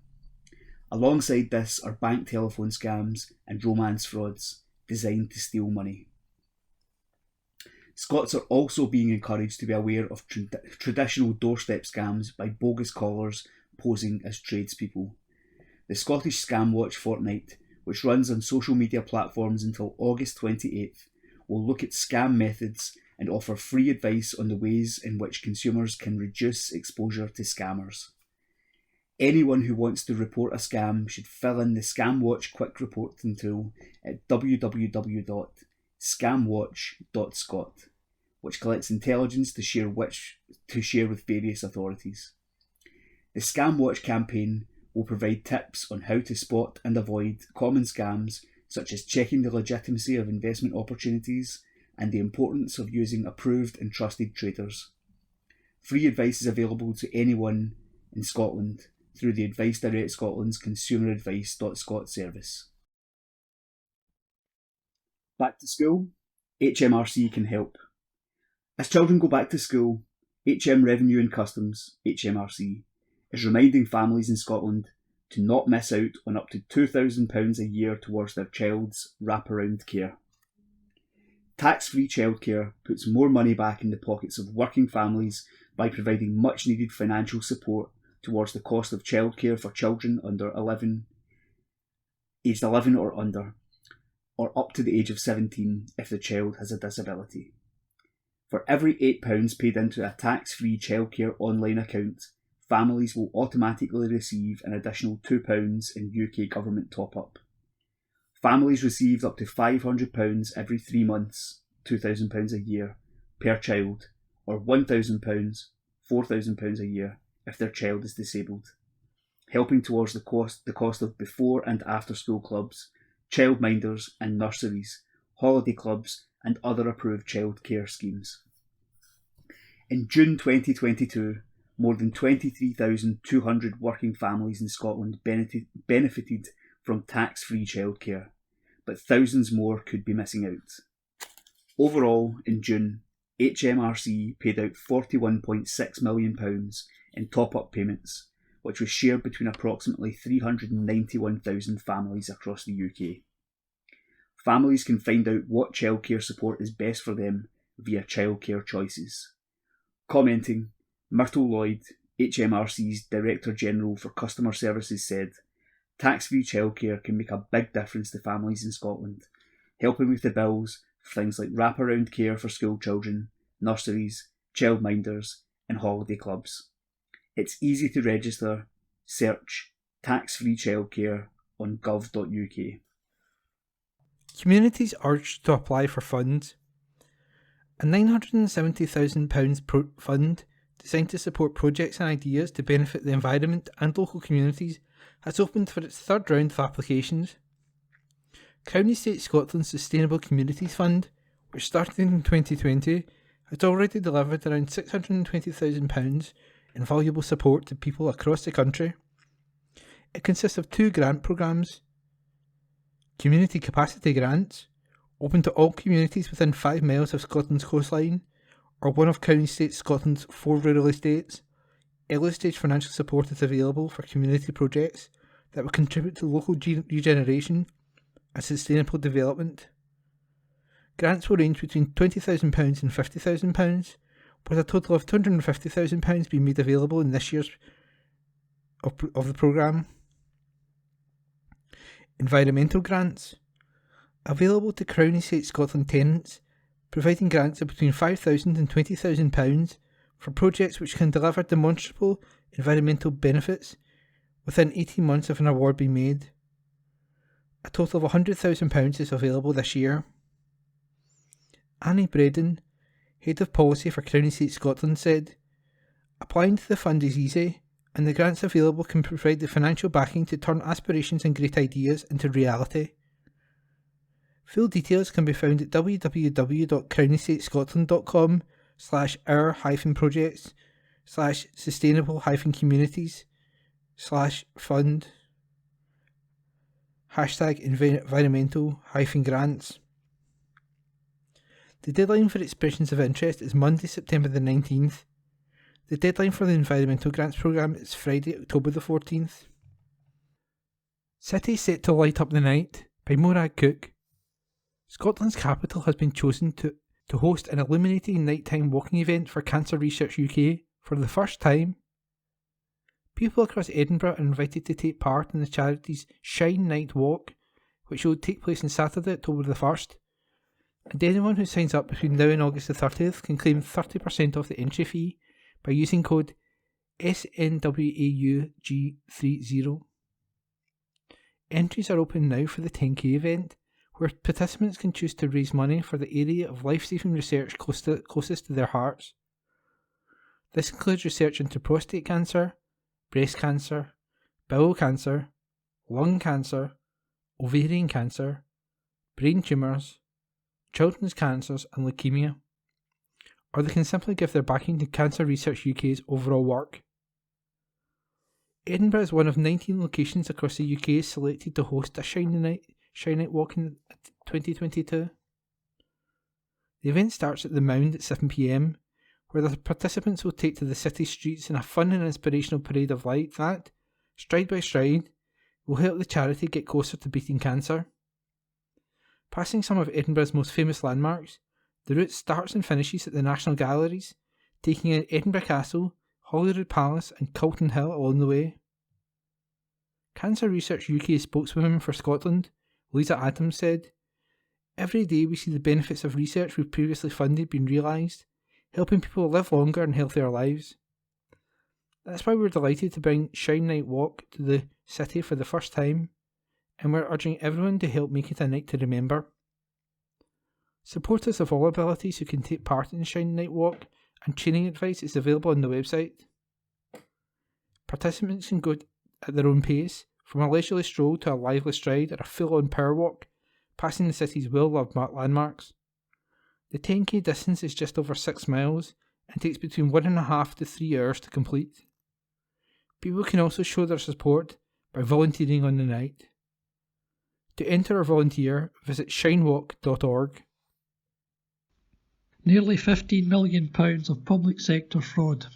Alongside this are bank telephone scams and romance frauds designed to steal money. Scots are also being encouraged to be aware of traditional doorstep scams by bogus callers posing as tradespeople. The Scottish Scam Watch Fortnight, which runs on social media platforms until August 28th, will look at scam methods and offer free advice on the ways in which consumers can reduce exposure to scammers. Anyone who wants to report a scam should fill in the Scam Watch quick reporting tool at www.scamwatch.scot, which collects intelligence to share with various authorities. The Scam Watch campaign will provide tips on how to spot and avoid common scams, such as checking the legitimacy of investment opportunities and the importance of using approved and trusted traders. Free advice is available to anyone in Scotland through the Advice Direct Scotland's consumeradvice.scot service. Back to school? HMRC can help. As children go back to school, HM Revenue and Customs, HMRC, is reminding families in Scotland to not miss out on up to £2,000 a year towards their child's wraparound care. Tax-free childcare puts more money back in the pockets of working families by providing much-needed financial support towards the cost of childcare for children aged 11 or under, or up to the age of 17 if the child has a disability. For every £8 paid into a tax-free childcare online account, families will automatically receive an additional £2 in UK government top-up. Families received up to £500 every 3 months, £2,000 a year, per child, or £1,000, £4,000 a year if their child is disabled, helping towards the cost of before and after school clubs, childminders and nurseries, holiday clubs and other approved childcare schemes. In June 2022, more than 23,200 working families in Scotland benefited from tax-free childcare, but thousands more could be missing out. Overall, in June, HMRC paid out £41.6 million in top-up payments, which was shared between approximately 391,000 families across the UK. Families can find out what childcare support is best for them via Childcare Choices. Commenting, Myrtle Lloyd, HMRC's Director General for Customer Services, said, "Tax-free childcare can make a big difference to families in Scotland, helping with the bills for things like wraparound care for school children, nurseries, childminders and holiday clubs. It's easy to register. Search tax-free childcare on gov.uk." Communities urged to apply for funds. A £970,000 fund designed to support projects and ideas to benefit the environment and local communities has opened for its third round of applications. Crown Estate Scotland's Sustainable Communities Fund, which started in 2020, has already delivered around £620,000 in valuable support to people across the country. It consists of 2 grant programmes: Community Capacity Grants, open to all communities within 5 miles of Scotland's coastline, or one of Crown Estate Scotland's 4 rural estates. Early stage financial support is available for community projects that will contribute to local regeneration and sustainable development. Grants will range between £20,000 and £50,000, with a total of £250,000 being made available in this year's of the programme. Environmental grants, available to Crown Estate Scotland tenants, providing grants of between £5,000 and £20,000 for projects which can deliver demonstrable environmental benefits within 18 months of an award being made. A total of £100,000 is available this year. Annie Braden, Head of Policy for Crown Estate Scotland, said, "Applying to the fund is easy, and the grants available can provide the financial backing to turn aspirations and great ideas into reality." Full details can be found at www.crownestatescotland.com/our-communities/sustainable-communities/fund #environmental-grants. The deadline for expressions of interest is Monday, September the 19th. The deadline for the Environmental Grants Programme is Friday, October the 14th. City Set to Light Up the Night by Morag Cook. Scotland's capital has been chosen to host an illuminating nighttime walking event for Cancer Research UK for the first time. People across Edinburgh are invited to take part in the charity's Shine Night Walk, which will take place on Saturday, October the 1st. And anyone who signs up between now and August the 30th can claim 30% off the entry fee by using code SNWAUG30. Entries are open now for the 10k event, where participants can choose to raise money for the area of life-saving research closest to their hearts. This includes research into prostate cancer, breast cancer, bowel cancer, lung cancer, ovarian cancer, brain tumours, children's cancers and leukemia. Or they can simply give their backing to Cancer Research UK's overall work. Edinburgh is one of 19 locations across the UK selected to host a Shine Night Walk in 2022. The event starts at the Mound at 7 p.m, where the participants will take to the city streets in a fun and inspirational parade of light that, stride by stride, will help the charity get closer to beating cancer. Passing some of Edinburgh's most famous landmarks, the route starts and finishes at the National Galleries, taking in Edinburgh Castle, Holyrood Palace and Calton Hill along the way. Cancer Research UK spokeswoman for Scotland, Lisa Adams, said, "Every day we see the benefits of research we've previously funded being realised, helping people live longer and healthier lives. That's why we're delighted to bring Shine Night Walk to the city for the first time, and we're urging everyone to help make it a night to remember. Supporters of all abilities who can take part in Shine Night Walk, and training advice is available on the website. Participants can go at their own pace, from a leisurely stroll to a lively stride or a full-on power walk, passing the city's well-loved landmarks. The 10k distance is just over 6 miles and takes between 1.5 to 3 hours to complete. People can also show their support by volunteering on the night. To enter or volunteer, visit shinewalk.org. Nearly £15 million of public sector fraud.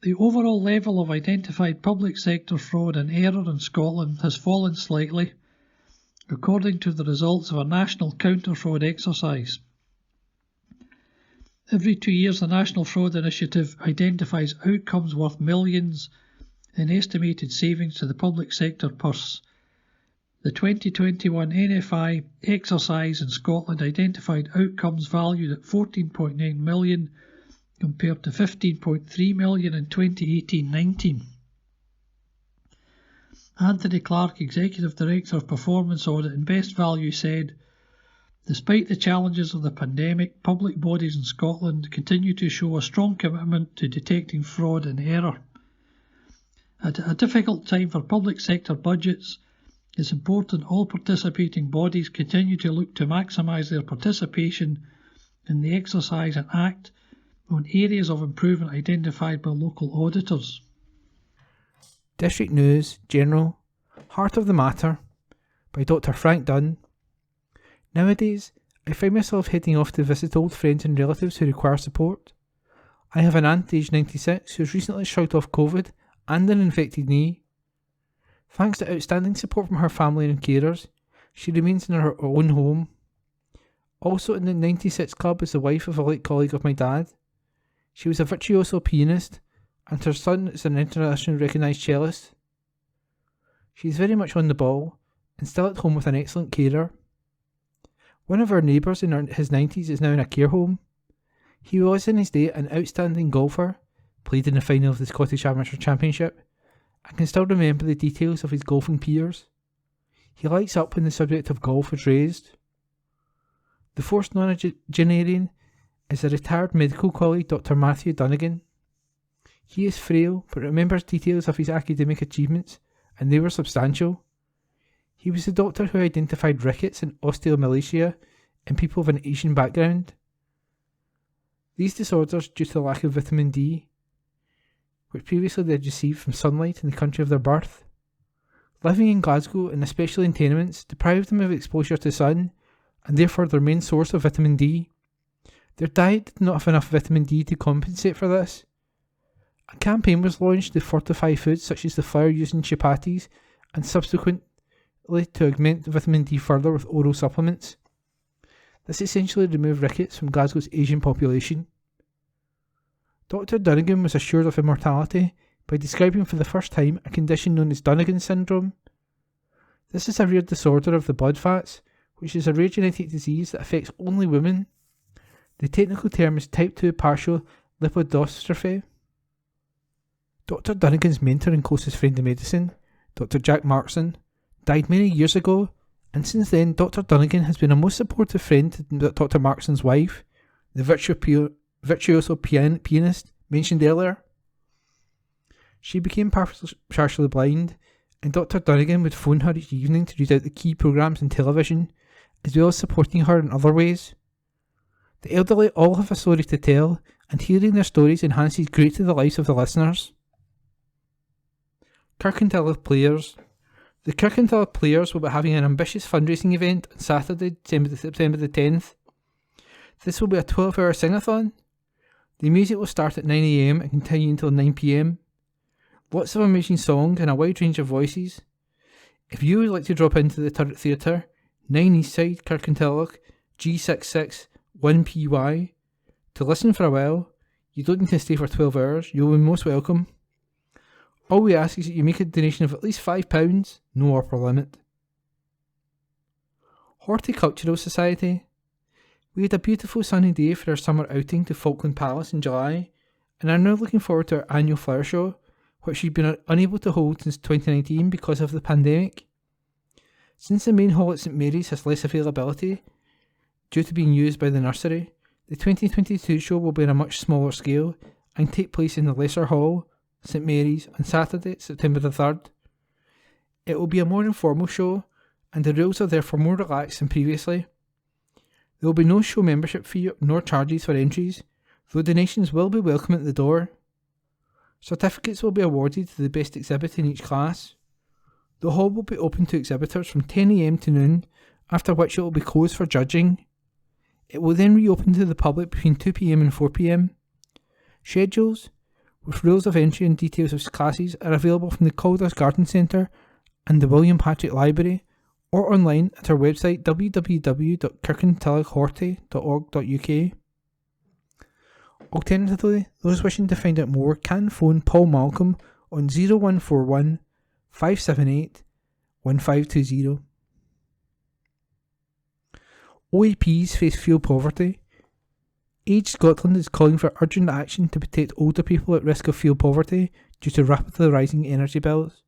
The overall level of identified public sector fraud and error in Scotland has fallen slightly, according to the results of a national counter-fraud exercise. Every 2 years, the National Fraud Initiative identifies outcomes worth millions in estimated savings to the public sector purse. The 2021 NFI exercise in Scotland identified outcomes valued at £14.9 million compared to £15.3 million in 2018-19. Anthony Clark, Executive Director of Performance Audit and Best Value, said, "Despite the challenges of the pandemic, public bodies in Scotland continue to show a strong commitment to detecting fraud and error. At a difficult time for public sector budgets, it's important all participating bodies continue to look to maximise their participation in the exercise and act on areas of improvement identified by local auditors." District News General, Heart of the Matter, by Dr. Frank Dunn. Nowadays, I find myself heading off to visit old friends and relatives who require support. I have an aunt aged 96 who has recently shrugged off COVID and an infected knee. Thanks to outstanding support from her family and carers, she remains in her own home. Also in the 96 Club is the wife of a late colleague of my dad. She was a virtuoso pianist, and her son is an internationally recognised cellist. She is very much on the ball, and still at home with an excellent carer. One of our neighbours in his 90s is now in a care home. He was in his day an outstanding golfer, played in the final of the Scottish Amateur Championship, and can still remember the details of his golfing peers. He lights up when the subject of golf is raised. The fourth nonagenarian is a retired medical colleague, Dr. Matthew Dunnigan. He is frail, but remembers details of his academic achievements, and they were substantial. He was the doctor who identified rickets and osteomalacia in people of an Asian background. These disorders due to the lack of vitamin D, which previously they had received from sunlight in the country of their birth. Living in Glasgow, and especially in tenements, deprived them of exposure to sun, and therefore their main source of vitamin D. Their diet did not have enough vitamin D to compensate for this. A campaign was launched to fortify foods such as the flour used in chapatis, and subsequently to augment vitamin D further with oral supplements. This essentially removed rickets from Glasgow's Asian population. Dr. Dunnigan was assured of immortality by describing for the first time a condition known as Dunnigan syndrome. This is a rare disorder of the blood fats, which is a rare genetic disease that affects only women. The technical term is type 2 partial lipodystrophy. Dr. Dunnigan's mentor and closest friend in medicine, Dr. Jack Markson, died many years ago, and since then Dr. Dunnigan has been a most supportive friend to Dr. Markson's wife, the virtuoso pianist mentioned earlier. She became partially blind, and Dr. Dunnigan would phone her each evening to read out the key programmes on television, as well as supporting her in other ways. The elderly all have a story to tell, and hearing their stories enhances greatly the lives of the listeners. Kirkintilloch Players. The Kirkintilloch Players will be having an ambitious fundraising event on Saturday, September the 10th. This will be a 12-hour sing-a-thon. The music will start at 9 AM and continue until 9 PM. Lots of amazing songs and a wide range of voices. If you would like to drop into the Turret Theatre, 9 Eastside, Kirkintilloch, G66 1PY, to listen for a while, you don't need to stay for 12 hours, you'll be most welcome. All we ask is that you make a donation of at least £5, no upper limit. Horticultural Society. We had a beautiful sunny day for our summer outing to Falkland Palace in July, and are now looking forward to our annual flower show, which we've been unable to hold since 2019 because of the pandemic. Since the main hall at St Mary's has less availability due to being used by the nursery, the 2022 show will be on a much smaller scale and take place in the lesser hall, St Mary's, on Saturday, September the 3rd. It will be a more informal show, and the rules are therefore more relaxed than previously. There will be no show membership fee nor charges for entries, though donations will be welcome at the door. Certificates will be awarded to the best exhibit in each class. The hall will be open to exhibitors from 10 AM to noon, after which it will be closed for judging. It will then reopen to the public between 2 PM and 4 PM. Schedules, with rules of entry and details of classes, are available from the Calder's Garden Centre and the William Patrick Library, or online at our website www.kirkintillochhorty.org.uk. Alternatively, those wishing to find out more can phone Paul Malcolm on 0141 578 1520. OAPs face fuel poverty. Age Scotland is calling for urgent action to protect older people at risk of fuel poverty due to rapidly rising energy bills.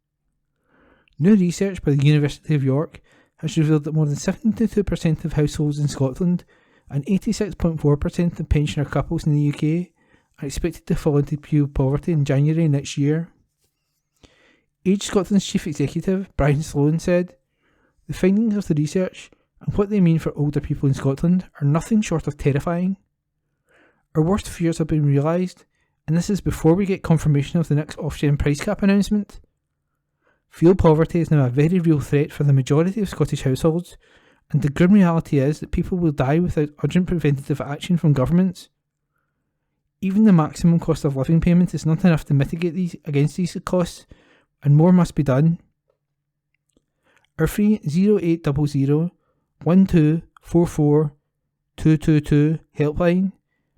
New research by the University of York has revealed that more than 72% of households in Scotland and 86.4% of pensioner couples in the UK are expected to fall into fuel poverty in January next year. Age Scotland's Chief Executive, Brian Sloan, said, "The findings of the research and what they mean for older people in Scotland are nothing short of terrifying. Our worst fears have been realised, and this is before we get confirmation of the next Ofgem price cap announcement. Fuel poverty is now a very real threat for the majority of Scottish households, and the grim reality is that people will die without urgent preventative action from governments. Even the maximum cost of living payment is not enough to mitigate against these costs, and more must be done." Our free 0800 1244 222 helpline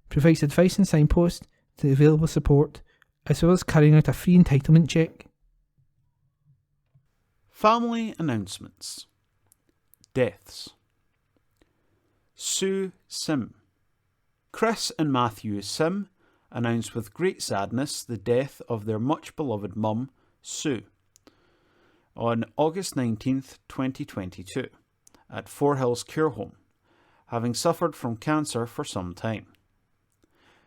provides advice and signposts to available support, as well as carrying out a free entitlement check. Family announcements. Deaths. Sue Sim. Chris and Matthew Sim announced with great sadness the death of their much beloved mum, Sue, on August 19th, 2022, at Four Hills Cure Home, having suffered from cancer for some time.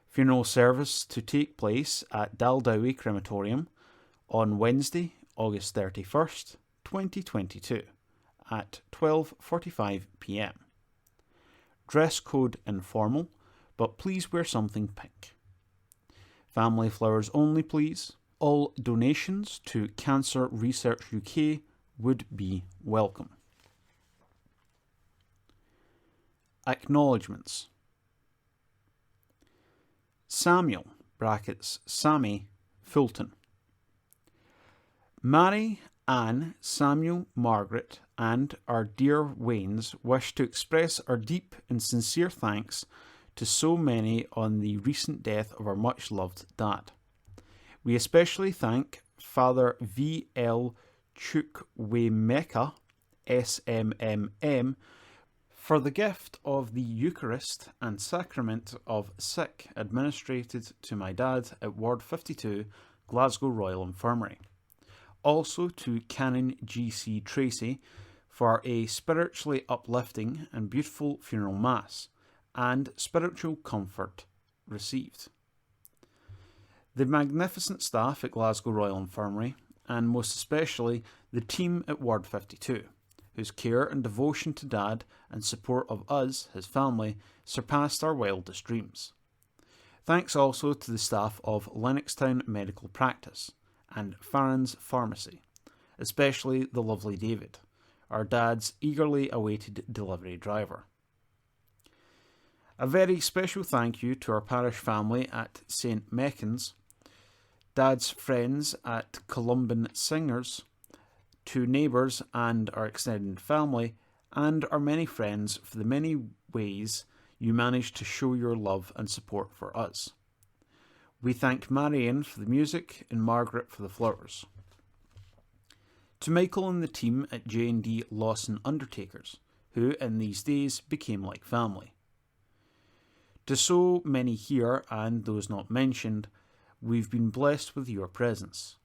Funeral service to take place at Daldowie Crematorium on Wednesday, August 31st, 2022, at 12:45 PM. Dress code informal, but please wear something pink. Family flowers only, please. All donations to Cancer Research UK would be welcome. Acknowledgements. Samuel, brackets Sammy, Fulton. Mary, Anne, Samuel, Margaret, and our dear Waynes wish to express our deep and sincere thanks to so many on the recent death of our much-loved dad. We especially thank Father V.L. Chukwemeka, SMMM, for the gift of the Eucharist and Sacrament of Sick administered to my dad at Ward 52, Glasgow Royal Infirmary. Also to Canon G.C. Tracy for a spiritually uplifting and beautiful funeral mass and spiritual comfort received. The magnificent staff at Glasgow Royal Infirmary, and most especially the team at Ward 52, whose care and devotion to Dad and support of us, his family, surpassed our wildest dreams. Thanks also to the staff of Lennoxtown Medical Practice and Farran's Pharmacy, especially the lovely David, our dad's eagerly awaited delivery driver. A very special thank you to our parish family at St Meckins, Dad's friends at Columban Singers, to neighbours and our extended family, and our many friends for the many ways you managed to show your love and support for us. We thank Marianne for the music and Margaret for the flowers. To Michael and the team at J&D Lawson Undertakers, who in these days became like family. To so many here and those not mentioned, we've been blessed with your presence.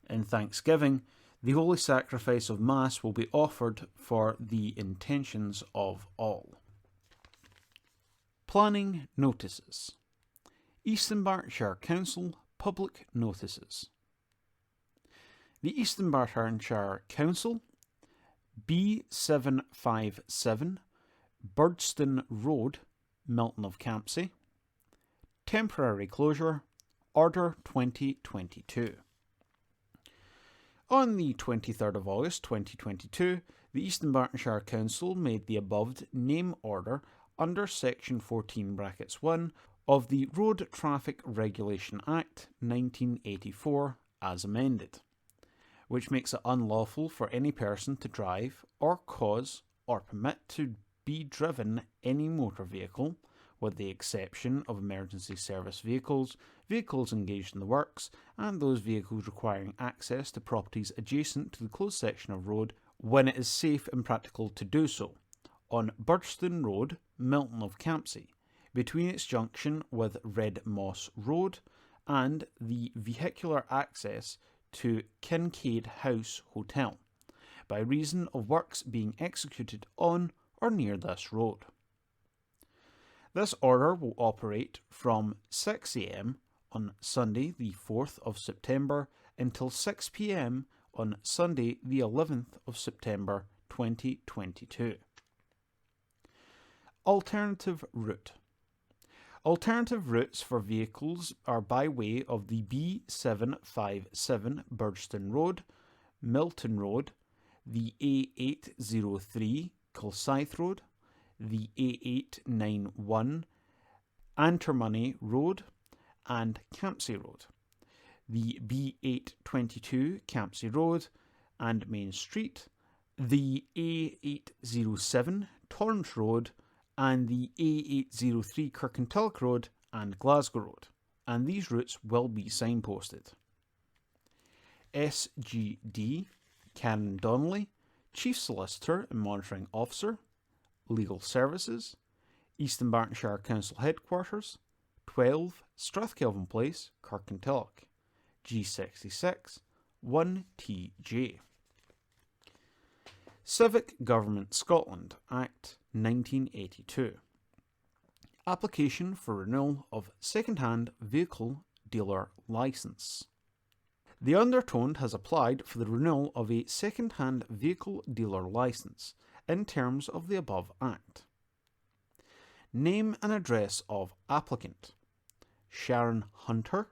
In thanksgiving, the Holy Sacrifice of Mass will be offered for the intentions of all. Planning Notices. East Dunbartonshire Council Public Notices. The East Dunbartonshire Council, B757, Birdston Road, Milton of Campsie. Temporary closure, Order 2022. On the 23rd of August 2022, the East Dunbartonshire Council made the above name order under Section 14(1) of the Road Traffic Regulation Act 1984 as amended, which makes it unlawful for any person to drive or cause or permit to be driven any motor vehicle, with the exception of emergency service vehicles, vehicles engaged in the works, and those vehicles requiring access to properties adjacent to the closed section of road when it is safe and practical to do so, on Birdston Road, Milton of Campsie, between its junction with Red Moss Road and the vehicular access to Kincaid House Hotel, by reason of works being executed on or near this road. This order will operate from 6 a.m. on Sunday the 4th of September until 6 p.m. on Sunday the 11th of September 2022. Alternative route. Alternative routes for vehicles are by way of the B757 Birdston Road, Milton Road, the A803 Kilsyth Road, the A891 Antermoney Road and Campsie Road, the B822 Campsie Road and Main Street, the A807 Torrance Road and the A803 Kirkintilloch Road and Glasgow Road, and these routes will be signposted. SGD Karen Donnelly, Chief Solicitor and Monitoring Officer, Legal Services, East Dunbartonshire Council Headquarters, 12 Strathkelvin Place, Kirkintilloch, G66 1TJ. Civic Government Scotland Act 1982. Application for renewal of second-hand vehicle dealer licence. The Undertoned has applied for the renewal of a second-hand vehicle dealer licence in terms of the above Act. Name and address of applicant: Sharon Hunter,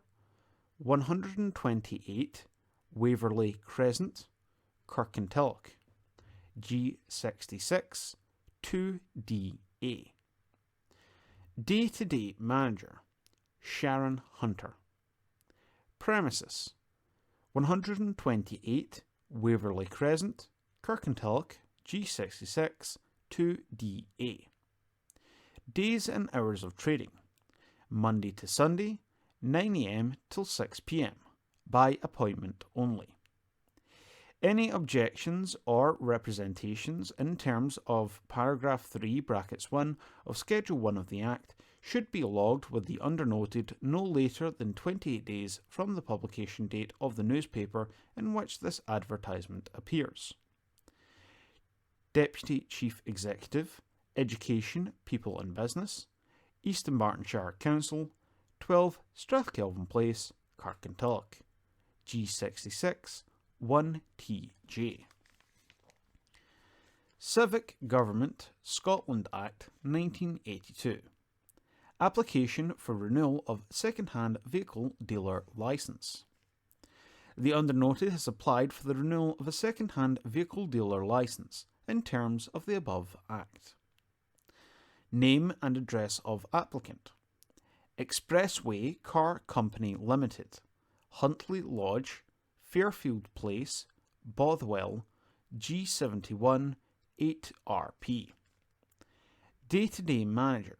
128 Waverley Crescent, Kirkintilloch, G66 2DA. Day-to-day manager: Sharon Hunter. Premises: 128 Waverley Crescent, Kirkintilloch, G66 2DA. Days and hours of trading: Monday to Sunday, 9 a.m. till 6 p.m, by appointment only. Any objections or representations in terms of paragraph 3 brackets 1 of Schedule 1 of the Act should be logged with the undernoted no later than 28 days from the publication date of the newspaper in which this advertisement appears. Deputy Chief Executive, Education, People and Business, East Dunbartonshire Council, 12 Strathkelvin Place, Kirkintilloch, G66 1TJ. Civic Government Scotland Act 1982. Application for renewal of second-hand vehicle dealer licence. The undernoted has applied for the renewal of a second-hand vehicle dealer licence in terms of the above Act. Name and address of applicant. Expressway Car Company Limited, Huntley Lodge, Fairfield Place, Bothwell, G71 8RP. Day-to-day manager,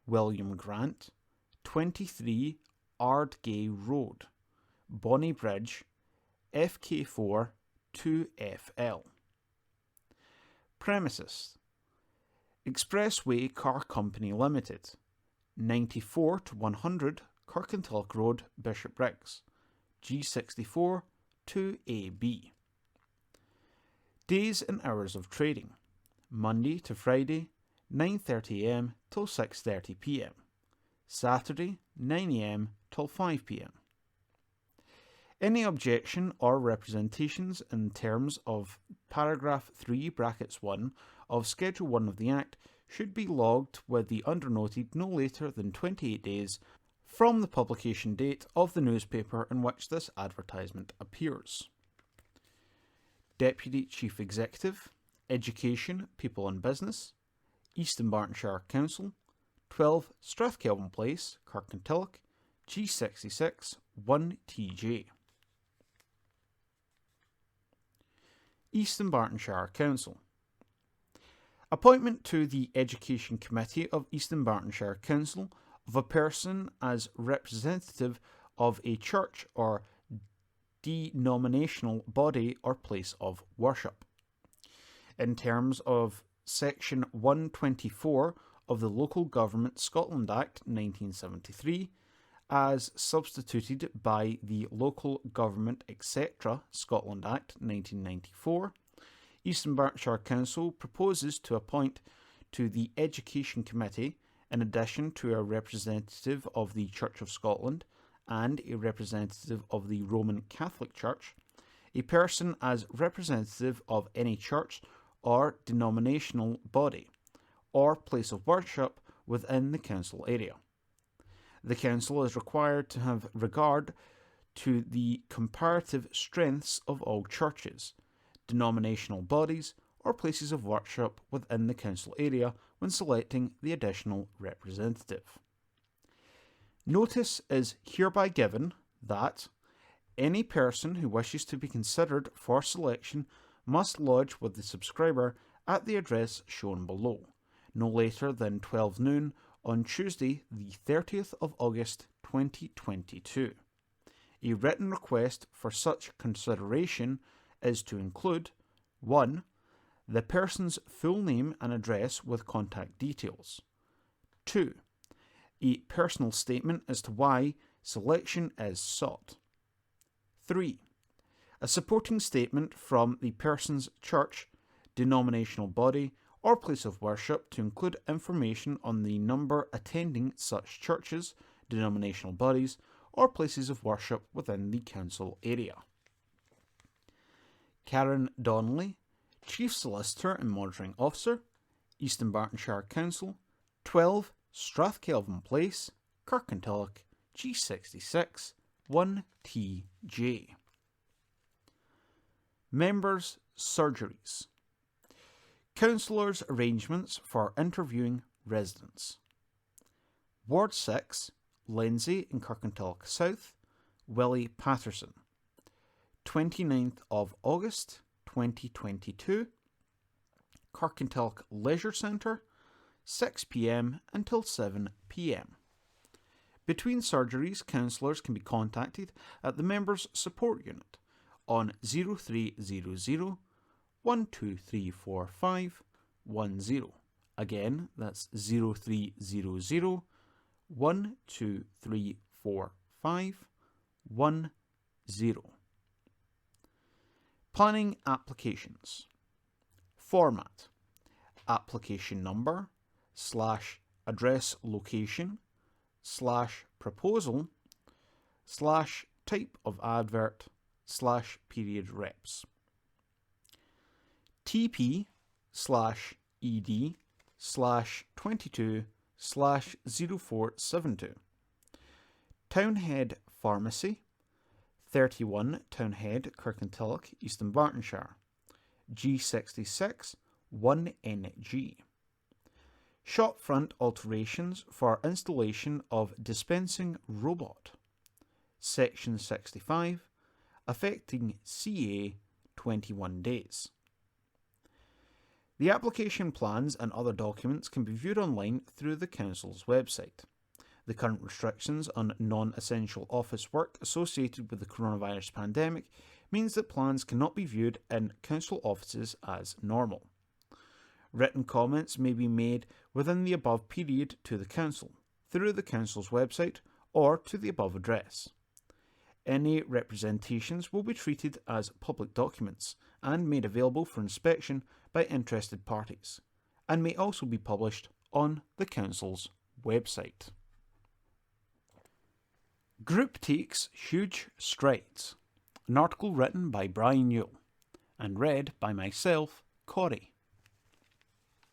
William Grant, 23 Ardgay Road, Bonnybridge, FK4 2FL. Premises: Expressway Car Company Limited, 94 to 100 Kirkintilloch Road, Bishopbriggs, G64 2AB. Days and hours of trading: Monday to Friday, 9:30am till 6:30pm. Saturday, 9am till 5pm. Any objection or representations in terms of paragraph 3 brackets 1 of Schedule 1 of the Act should be logged with the undernoted no later than 28 days from the publication date of the newspaper in which this advertisement appears. Deputy Chief Executive, Education, People and Business, East Dunbartonshire Council, 12 Strathkelvin Place, Kirkintilloch, G66 1TJ. East Dunbartonshire Council. Appointment to the Education Committee of East Dunbartonshire Council of a person as representative of a church or denominational body or place of worship. In terms of Section 124 of the Local Government Scotland Act 1973, as substituted by the Local Government etc. Scotland Act 1994, East Dunbartonshire Council proposes to appoint to the Education Committee, in addition to a representative of the Church of Scotland and a representative of the Roman Catholic Church, a person as representative of any church or denominational body or place of worship within the council area. The council is required to have regard to the comparative strengths of all churches, denominational bodies, or places of worship within the council area when selecting the additional representative. Notice is hereby given that any person who wishes to be considered for selection must lodge with the subscriber at the address shown below, no later than 12 noon on Tuesday, the 30th of August 2022. A written request for such consideration is to include 1. The person's full name and address with contact details. 2. A personal statement as to why selection is sought. 3. A supporting statement from the person's church, denominational body, or place of worship to include information on the number attending such churches, denominational bodies, or places of worship within the council area. Karen Donnelly, Chief Solicitor and Monitoring Officer, East Dunbartonshire Council, 12 Strathkelvin Place, Kirkintilloch, G66 1TJ. Members' surgeries. Councillors' arrangements for interviewing residents. Ward 6, Lindsay in Kirkintilloch South, Willie Patterson. 29th of August 2022, Kirkintilloch Leisure Centre, 6 p.m. until 7 p.m. Between surgeries, councillors can be contacted at the Members' Support Unit on 0300 12345 10. Again, that's 0300 12345 10. Planning applications. Format: application number / address location / proposal / type of advert / period reps. TP /ED /22 /0472. Townhead Pharmacy, 31 Townhead, Kirkintilloch, East Dunbartonshire, G66 1NG. Shopfront alterations for installation of dispensing robot. Section 65, affecting CA 21 days. The application plans and other documents can be viewed online through the Council's website. The current restrictions on non-essential office work associated with the coronavirus pandemic means that plans cannot be viewed in Council offices as normal. Written comments may be made within the above period to the Council, through the Council's website or to the above address. Any representations will be treated as public documents and made available for inspection by interested parties, and may also be published on the Council's website. Group takes huge strides. An article written by Brian Yule and read by myself, Corey.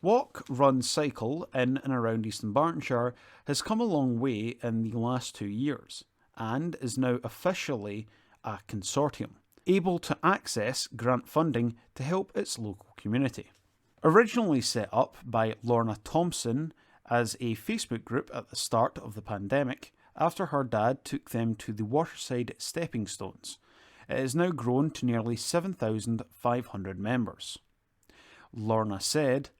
Walk, run, cycle in and around East Dunbartonshire has come a long way in the last 2 years and is now officially a consortium, able to access grant funding to help its local community. Originally set up by Lorna Thompson as a Facebook group at the start of the pandemic after her dad took them to the waterside stepping stones, it has now grown to nearly 7,500 members. Lorna said,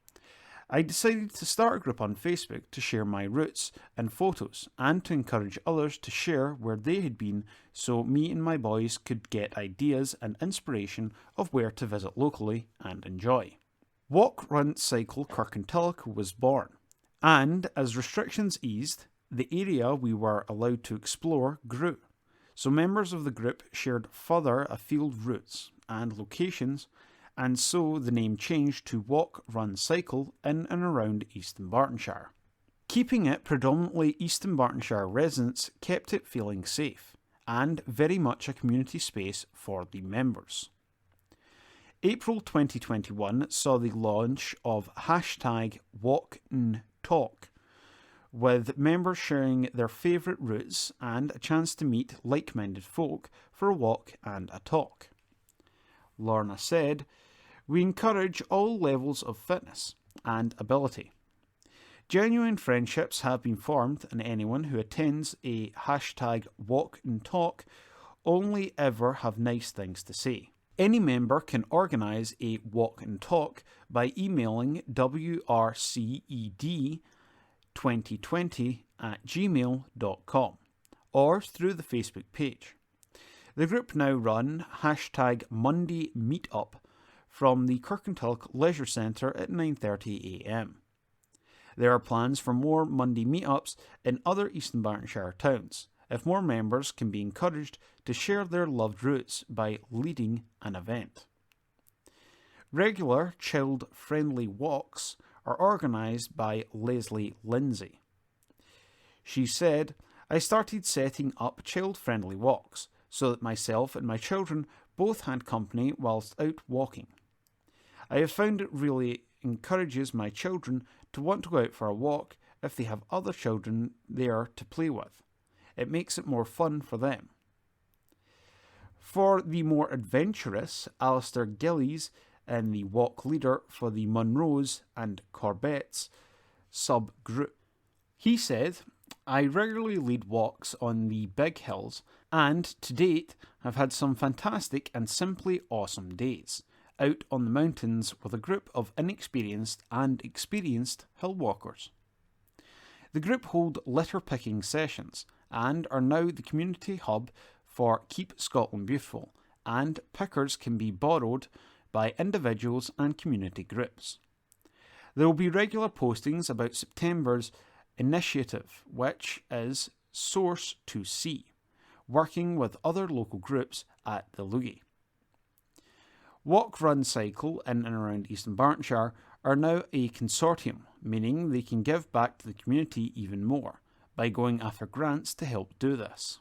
"I decided to start a group on Facebook to share my routes and photos and to encourage others to share where they had been so me and my boys could get ideas and inspiration of where to visit locally and enjoy." Walk, Run, Cycle Kirkintilloch was born, and as restrictions eased, the area we were allowed to explore grew, so members of the group shared further afield routes and locations, and so the name changed to Walk, Run, Cycle in and around East Dunbartonshire. Keeping it predominantly East Dunbartonshire residents kept it feeling safe, and very much a community space for the members. April 2021 saw the launch of #WalkNTalk, with members sharing their favourite routes and a chance to meet like-minded folk for a walk and a talk. Lorna said, "We encourage all levels of fitness and ability. Genuine friendships have been formed, and anyone who attends a #WalkNTalk only ever have nice things to say. Any member can organise a walk and talk by emailing wrce2020@gmail.com or through the Facebook page. The group now run #Monday Meetup from the Kirkintilloch Leisure Centre at 9:30 a.m. There are plans for more Monday meetups in other East Dunbartonshire towns, if more members can be encouraged to share their loved routes by leading an event. Regular child-friendly walks are organised by Leslie Lindsay. She said, "I started setting up child-friendly walks so that myself and my children both had company whilst out walking. I have found it really encourages my children to want to go out for a walk if they have other children there to play with. It makes it more fun for them." For the more adventurous, Alistair Gillies and the walk leader for the Munros and Corbett's sub-group. He said, "I regularly lead walks on the big hills and to date have had some fantastic and simply awesome days out on the mountains with a group of inexperienced and experienced hill walkers. The group hold litter-picking sessions and are now the community hub for Keep Scotland Beautiful, and pickers can be borrowed by individuals and community groups. There will be regular postings about September's initiative, which is Source to Sea, working with other local groups at the Loogie. Walk, Run, Cycle in and around East Dunbartonshire are now a consortium, meaning they can give back to the community even more by going after grants to help do this.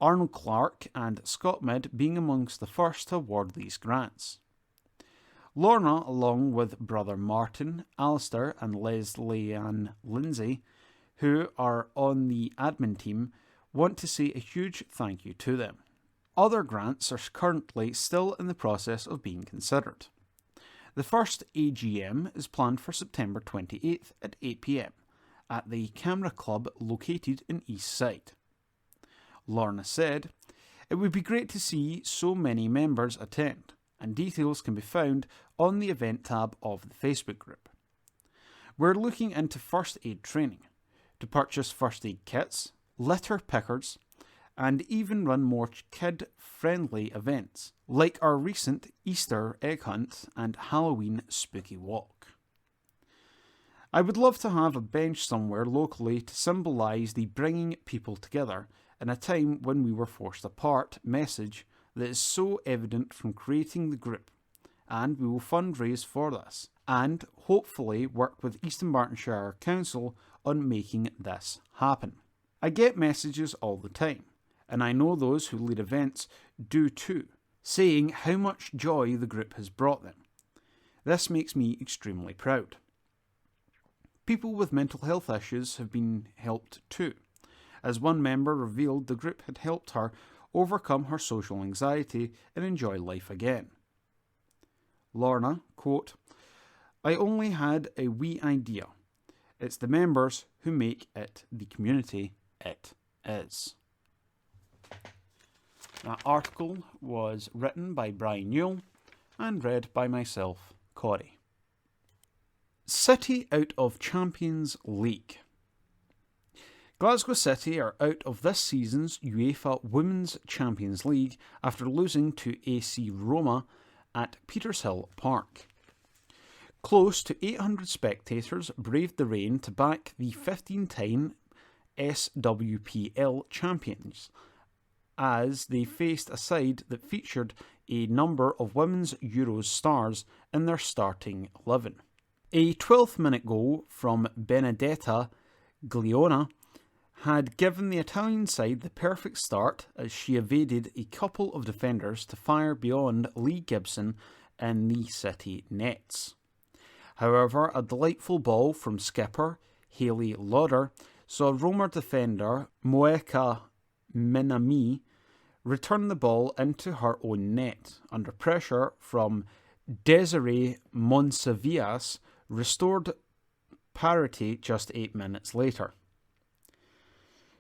Arnold Clark and ScotMid being amongst the first to award these grants. Lorna, along with brother Martin, Alistair and Leslie Ann Lindsay, who are on the admin team, want to say a huge thank you to them. Other grants are currently still in the process of being considered. The first AGM is planned for September 28th at 8 p.m. at the Camera Club located in East Side. Lorna said, "It would be great to see so many members attend, and details can be found on the event tab of the Facebook group. We're looking into first aid training, to purchase first aid kits, litter pickers, and even run more kid-friendly events, like our recent Easter egg hunt and Halloween spooky walk. I would love to have a bench somewhere locally to symbolise the bringing people together in a time when we were forced apart message that is so evident from creating the group, and we will fundraise for this, and hopefully work with East Dunbartonshire Council on making this happen. I get messages all the time, and I know those who lead events do too, saying how much joy the group has brought them. This makes me extremely proud. People with mental health issues have been helped too, as one member revealed the group had helped her overcome her social anxiety and enjoy life again. Lorna, quote, "I only had a wee idea. It's the members who make it the community it is." That article was written by Brian Newell and read by myself, Corey. City out of Champions League. Glasgow City are out of this season's UEFA Women's Champions League after losing to AC Roma at Petershill Park. Close to 800 spectators braved the rain to back the 15-time SWPL champions as they faced a side that featured a number of Women's Euros stars in their starting 11. A 12th minute goal from Benedetta Gliona had given the Italian side the perfect start as she evaded a couple of defenders to fire beyond Lee Gibson in the City nets. However, a delightful ball from skipper Hayley Lauder saw Roma defender Moeka Minami return the ball into her own net under pressure from Desiree Monsavias, restored parity just 8 minutes later.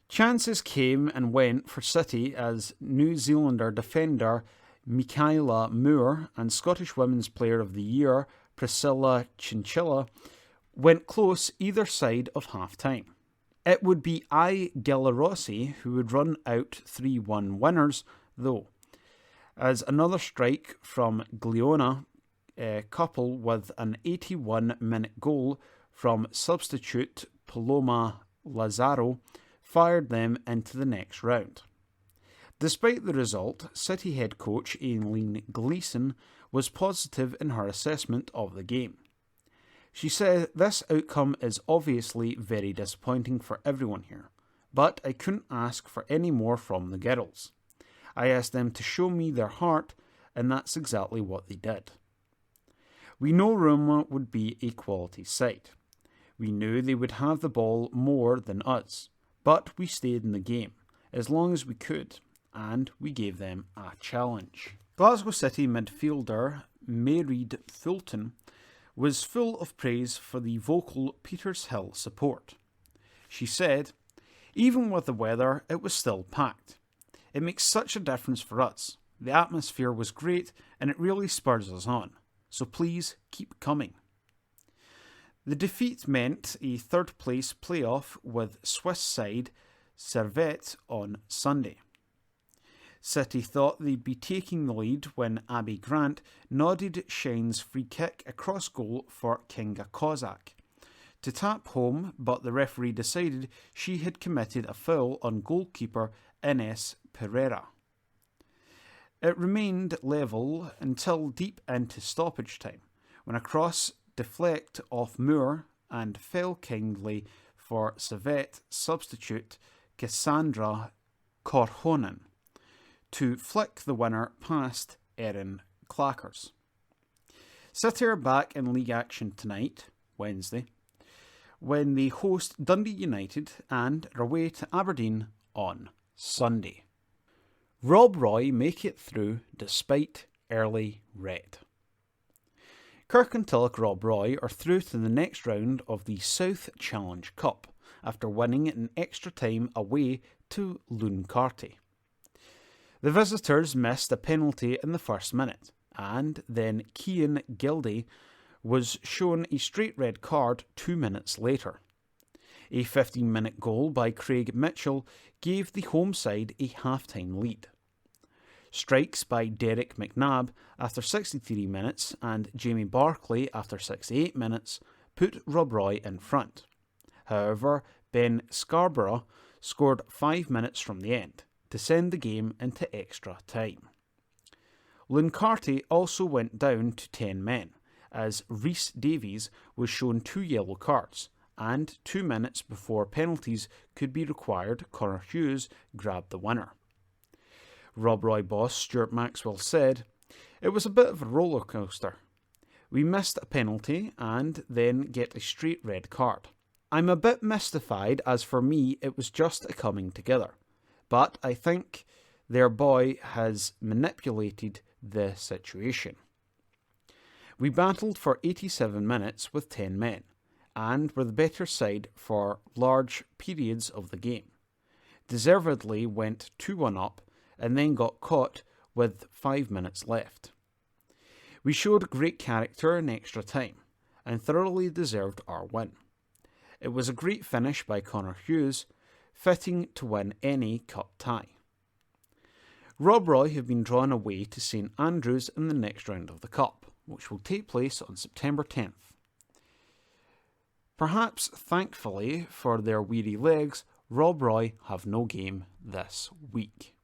Chances came and went for City as New Zealander defender Michaela Moore and Scottish Women's Player of the Year Priscilla Chinchilla went close either side of half-time. It would be Gillarossi who would run out 3-1 winners, though, as another strike from Gliona, coupled with an 81-minute goal from substitute Paloma Lazaro, fired them into the next round. Despite the result, City head coach Aileen Gleeson was positive in her assessment of the game. She said, "This outcome is obviously very disappointing for everyone here, but I couldn't ask for any more from the girls. I asked them to show me their heart, and that's exactly what they did. We know Roma would be a quality side. We knew they would have the ball more than us, but we stayed in the game as long as we could, and we gave them a challenge." Glasgow City midfielder Mairead Fulton was full of praise for the vocal Petershill support. She said, "Even with the weather, it was still packed. It makes such a difference for us. The atmosphere was great and it really spurs us on. So please keep coming." The defeat meant a third-place playoff with Swiss side Servette on Sunday. City thought they'd be taking the lead when Abby Grant nodded Shine's free kick across goal for Kinga Kozak to tap home, but the referee decided she had committed a foul on goalkeeper Ines Pereira. It remained level until deep into stoppage time, when a cross deflected off Moore and fell kingly for Servette substitute Cassandra Korhonen to flick the winner past Erin Clackers. City are back in league action tonight, Wednesday, when they host Dundee United and are away to Aberdeen on Sunday. Rob Roy make it through despite early red. Kirkintilloch Rob Roy are through to the next round of the South Challenge Cup after winning in extra time away to Luncarty. The visitors missed a penalty in the first minute, and then Cian Gilday was shown a straight red card 2 minutes later. A 15-minute goal by Craig Mitchell gave the home side a half-time lead. Strikes by Derek McNabb after 63 minutes and Jamie Barclay after 68 minutes put Rob Roy in front. However, Ben Scarborough scored 5 minutes from the end to send the game into extra time. Luncarty also went down to 10 men, as Rhys Davies was shown 2 yellow cards, and 2 minutes before penalties could be required, Connor Hughes grabbed the winner. Rob Roy boss Stuart Maxwell said, "It was a bit of a roller coaster. We missed a penalty and then get a straight red card. I'm a bit mystified, as for me it was just a coming together, but I think their boy has manipulated the situation. We battled for 87 minutes with 10 men, and were the better side for large periods of the game. Deservedly went 2-1 up, and then got caught with 5 minutes left. We showed great character in extra time, and thoroughly deserved our win. It was a great finish by Connor Hughes, fitting to win any cup tie." Rob Roy have been drawn away to St Andrews in the next round of the Cup, which will take place on September 10th. Perhaps thankfully for their weary legs, Rob Roy have no game this week.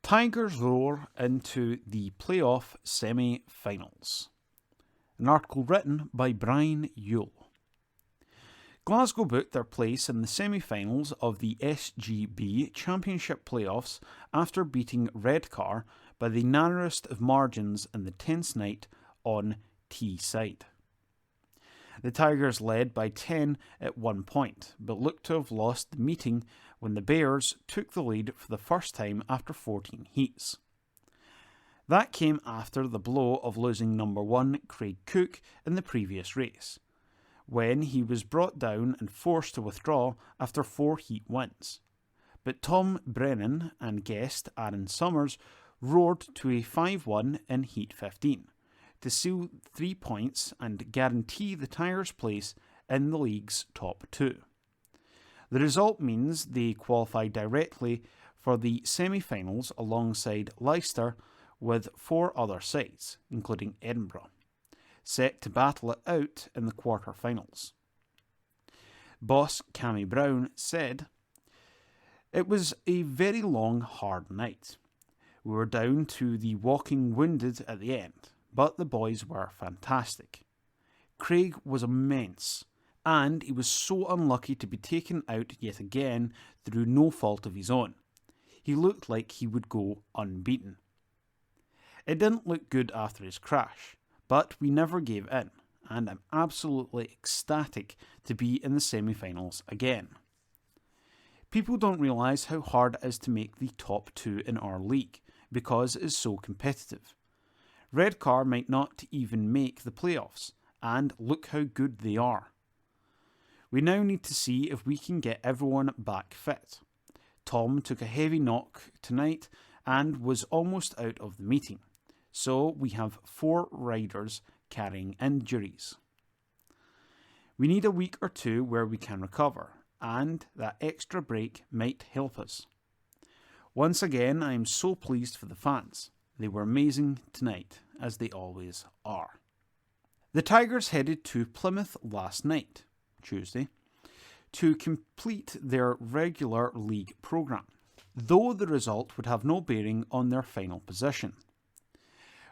Tigers roar into the playoff semi-finals. An article written by Brian Yule. Glasgow booked their place in the semi-finals of the SGB Championship playoffs after beating Redcar by the narrowest of margins in the tense night on Teesside. The Tigers led by 10 at one point, but looked to have lost the meeting when the Bears took the lead for the first time after 14 heats. That came after the blow of losing number 1 Craig Cook in the previous race, when he was brought down and forced to withdraw after 4 heat wins. But Tom Brennan and guest Aaron Summers roared to a 5-1 in Heat 15 to seal 3 points and guarantee the Tigers' place in the league's top 2. The result means they qualify directly for the semi-finals alongside Leicester with 4 other sides, including Edinburgh, set to battle it out in the quarter-finals. Boss Cammy Brown said, "It was a very long, hard night. We were down to the walking wounded at the end, but the boys were fantastic. Craig was immense, and he was so unlucky to be taken out yet again through no fault of his own. He looked like he would go unbeaten. It didn't look good after his crash, but we never gave in, and I'm absolutely ecstatic to be in the semi-finals again. People don't realise how hard it is to make the top 2 in our league, because it is so competitive. Redcar might not even make the playoffs, and look how good they are. We now need to see if we can get everyone back fit. Tom took a heavy knock tonight and was almost out of the meeting, so we have 4 riders carrying injuries. We need a week or 2 where we can recover, and that extra break might help us. Once again, I am so pleased for the fans. They were amazing tonight, as they always are." The Tigers headed to Plymouth last night, Tuesday, to complete their regular league programme, though the result would have no bearing on their final position.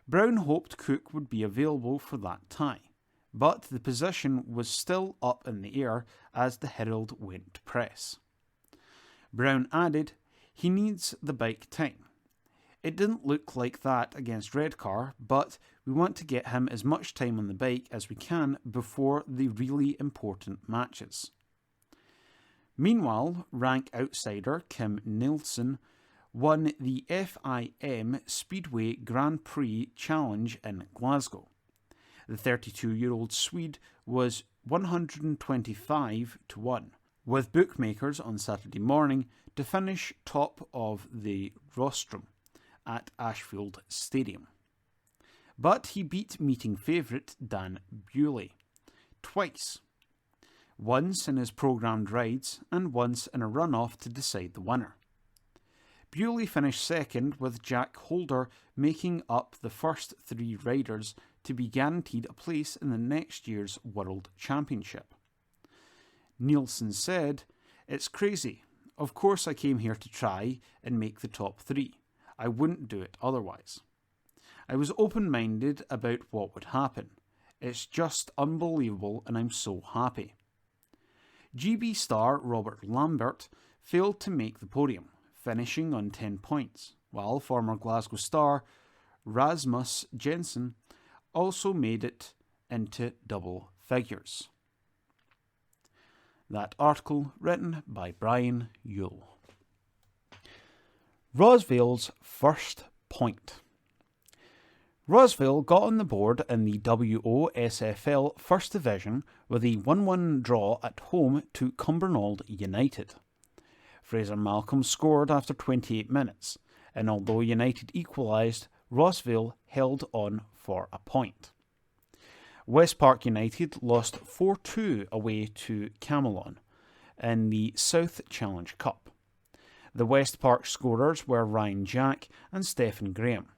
Brown hoped Cook would be available for that tie, but the position was still up in the air as the Herald went to press. Brown added, "He needs the bike time. It didn't look like that against Redcar, but we want to get him as much time on the bike as we can before the really important matches." Meanwhile, rank outsider Kim Nielsen won the FIM Speedway Grand Prix Challenge in Glasgow, The 32-year-old Swede was 125-1, with bookmakers on Saturday morning to finish top of the rostrum at Ashfield Stadium. But he beat meeting favourite Dan Bewley twice, once in his programmed rides and once in a run-off to decide the winner. Bewley finished second, with Jack Holder making up the first three riders to be guaranteed a place in the next year's World Championship. Nielsen said, "It's crazy. Of course I came here to try and make the top three. I wouldn't do it otherwise. I was open-minded about what would happen. It's just unbelievable and I'm so happy." GB star Robert Lambert failed to make the podium, finishing on 10 points, while former Glasgow star Rasmus Jensen also made it into double figures. That article written by Brian Yule. Rosvale's first point. Rosvale got on the board in the WOSFL First Division with a 1-1 draw at home to Cumbernauld United. Fraser Malcolm scored after 28 minutes, and although United equalised, Rosvale held on for a point. West Park United lost 4-2 away to Camelon in the South Challenge Cup. The West Park scorers were Ryan Jack and Stephen Graham.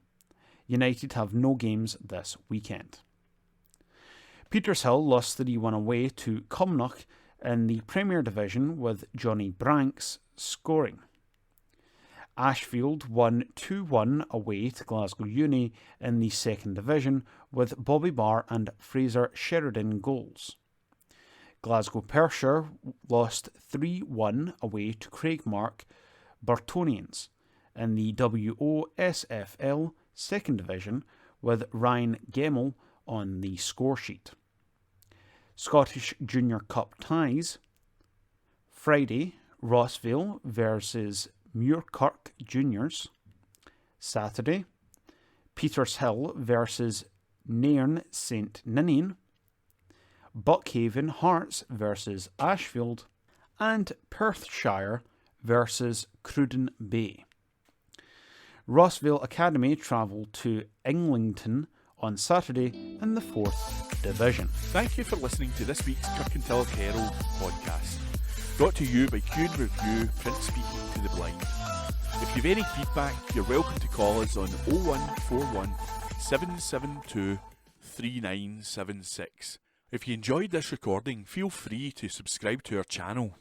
United have no games this weekend. Petershill lost 3-1 away to Cumnock in the Premier Division, with Johnny Branks scoring. Ashfield won 2-1 away to Glasgow Uni in the Second Division, with Bobby Barr and Fraser Sheridan goals. Glasgow Perthshire lost 3-1 away to Craigmark Burtonians in the WOSFL Second Division, with Ryan Gemmell on the score sheet. Scottish Junior Cup ties. Friday, Rossvale versus Muirkirk Juniors. Saturday, Petershill versus Nairn St Ninian. Buckhaven Hearts versus Ashfield. And Perthshire versus Cruden Bay. Rossvale Academy travel to Inglington on Saturday in the 4th Division. Thank you for listening to this week's Kirkintilloch Herald podcast, brought to you by Q & Review Print Speaking to the Blind. If you've any feedback, you're welcome to call us on 0141 772 3976. If you enjoyed this recording, feel free to subscribe to our channel.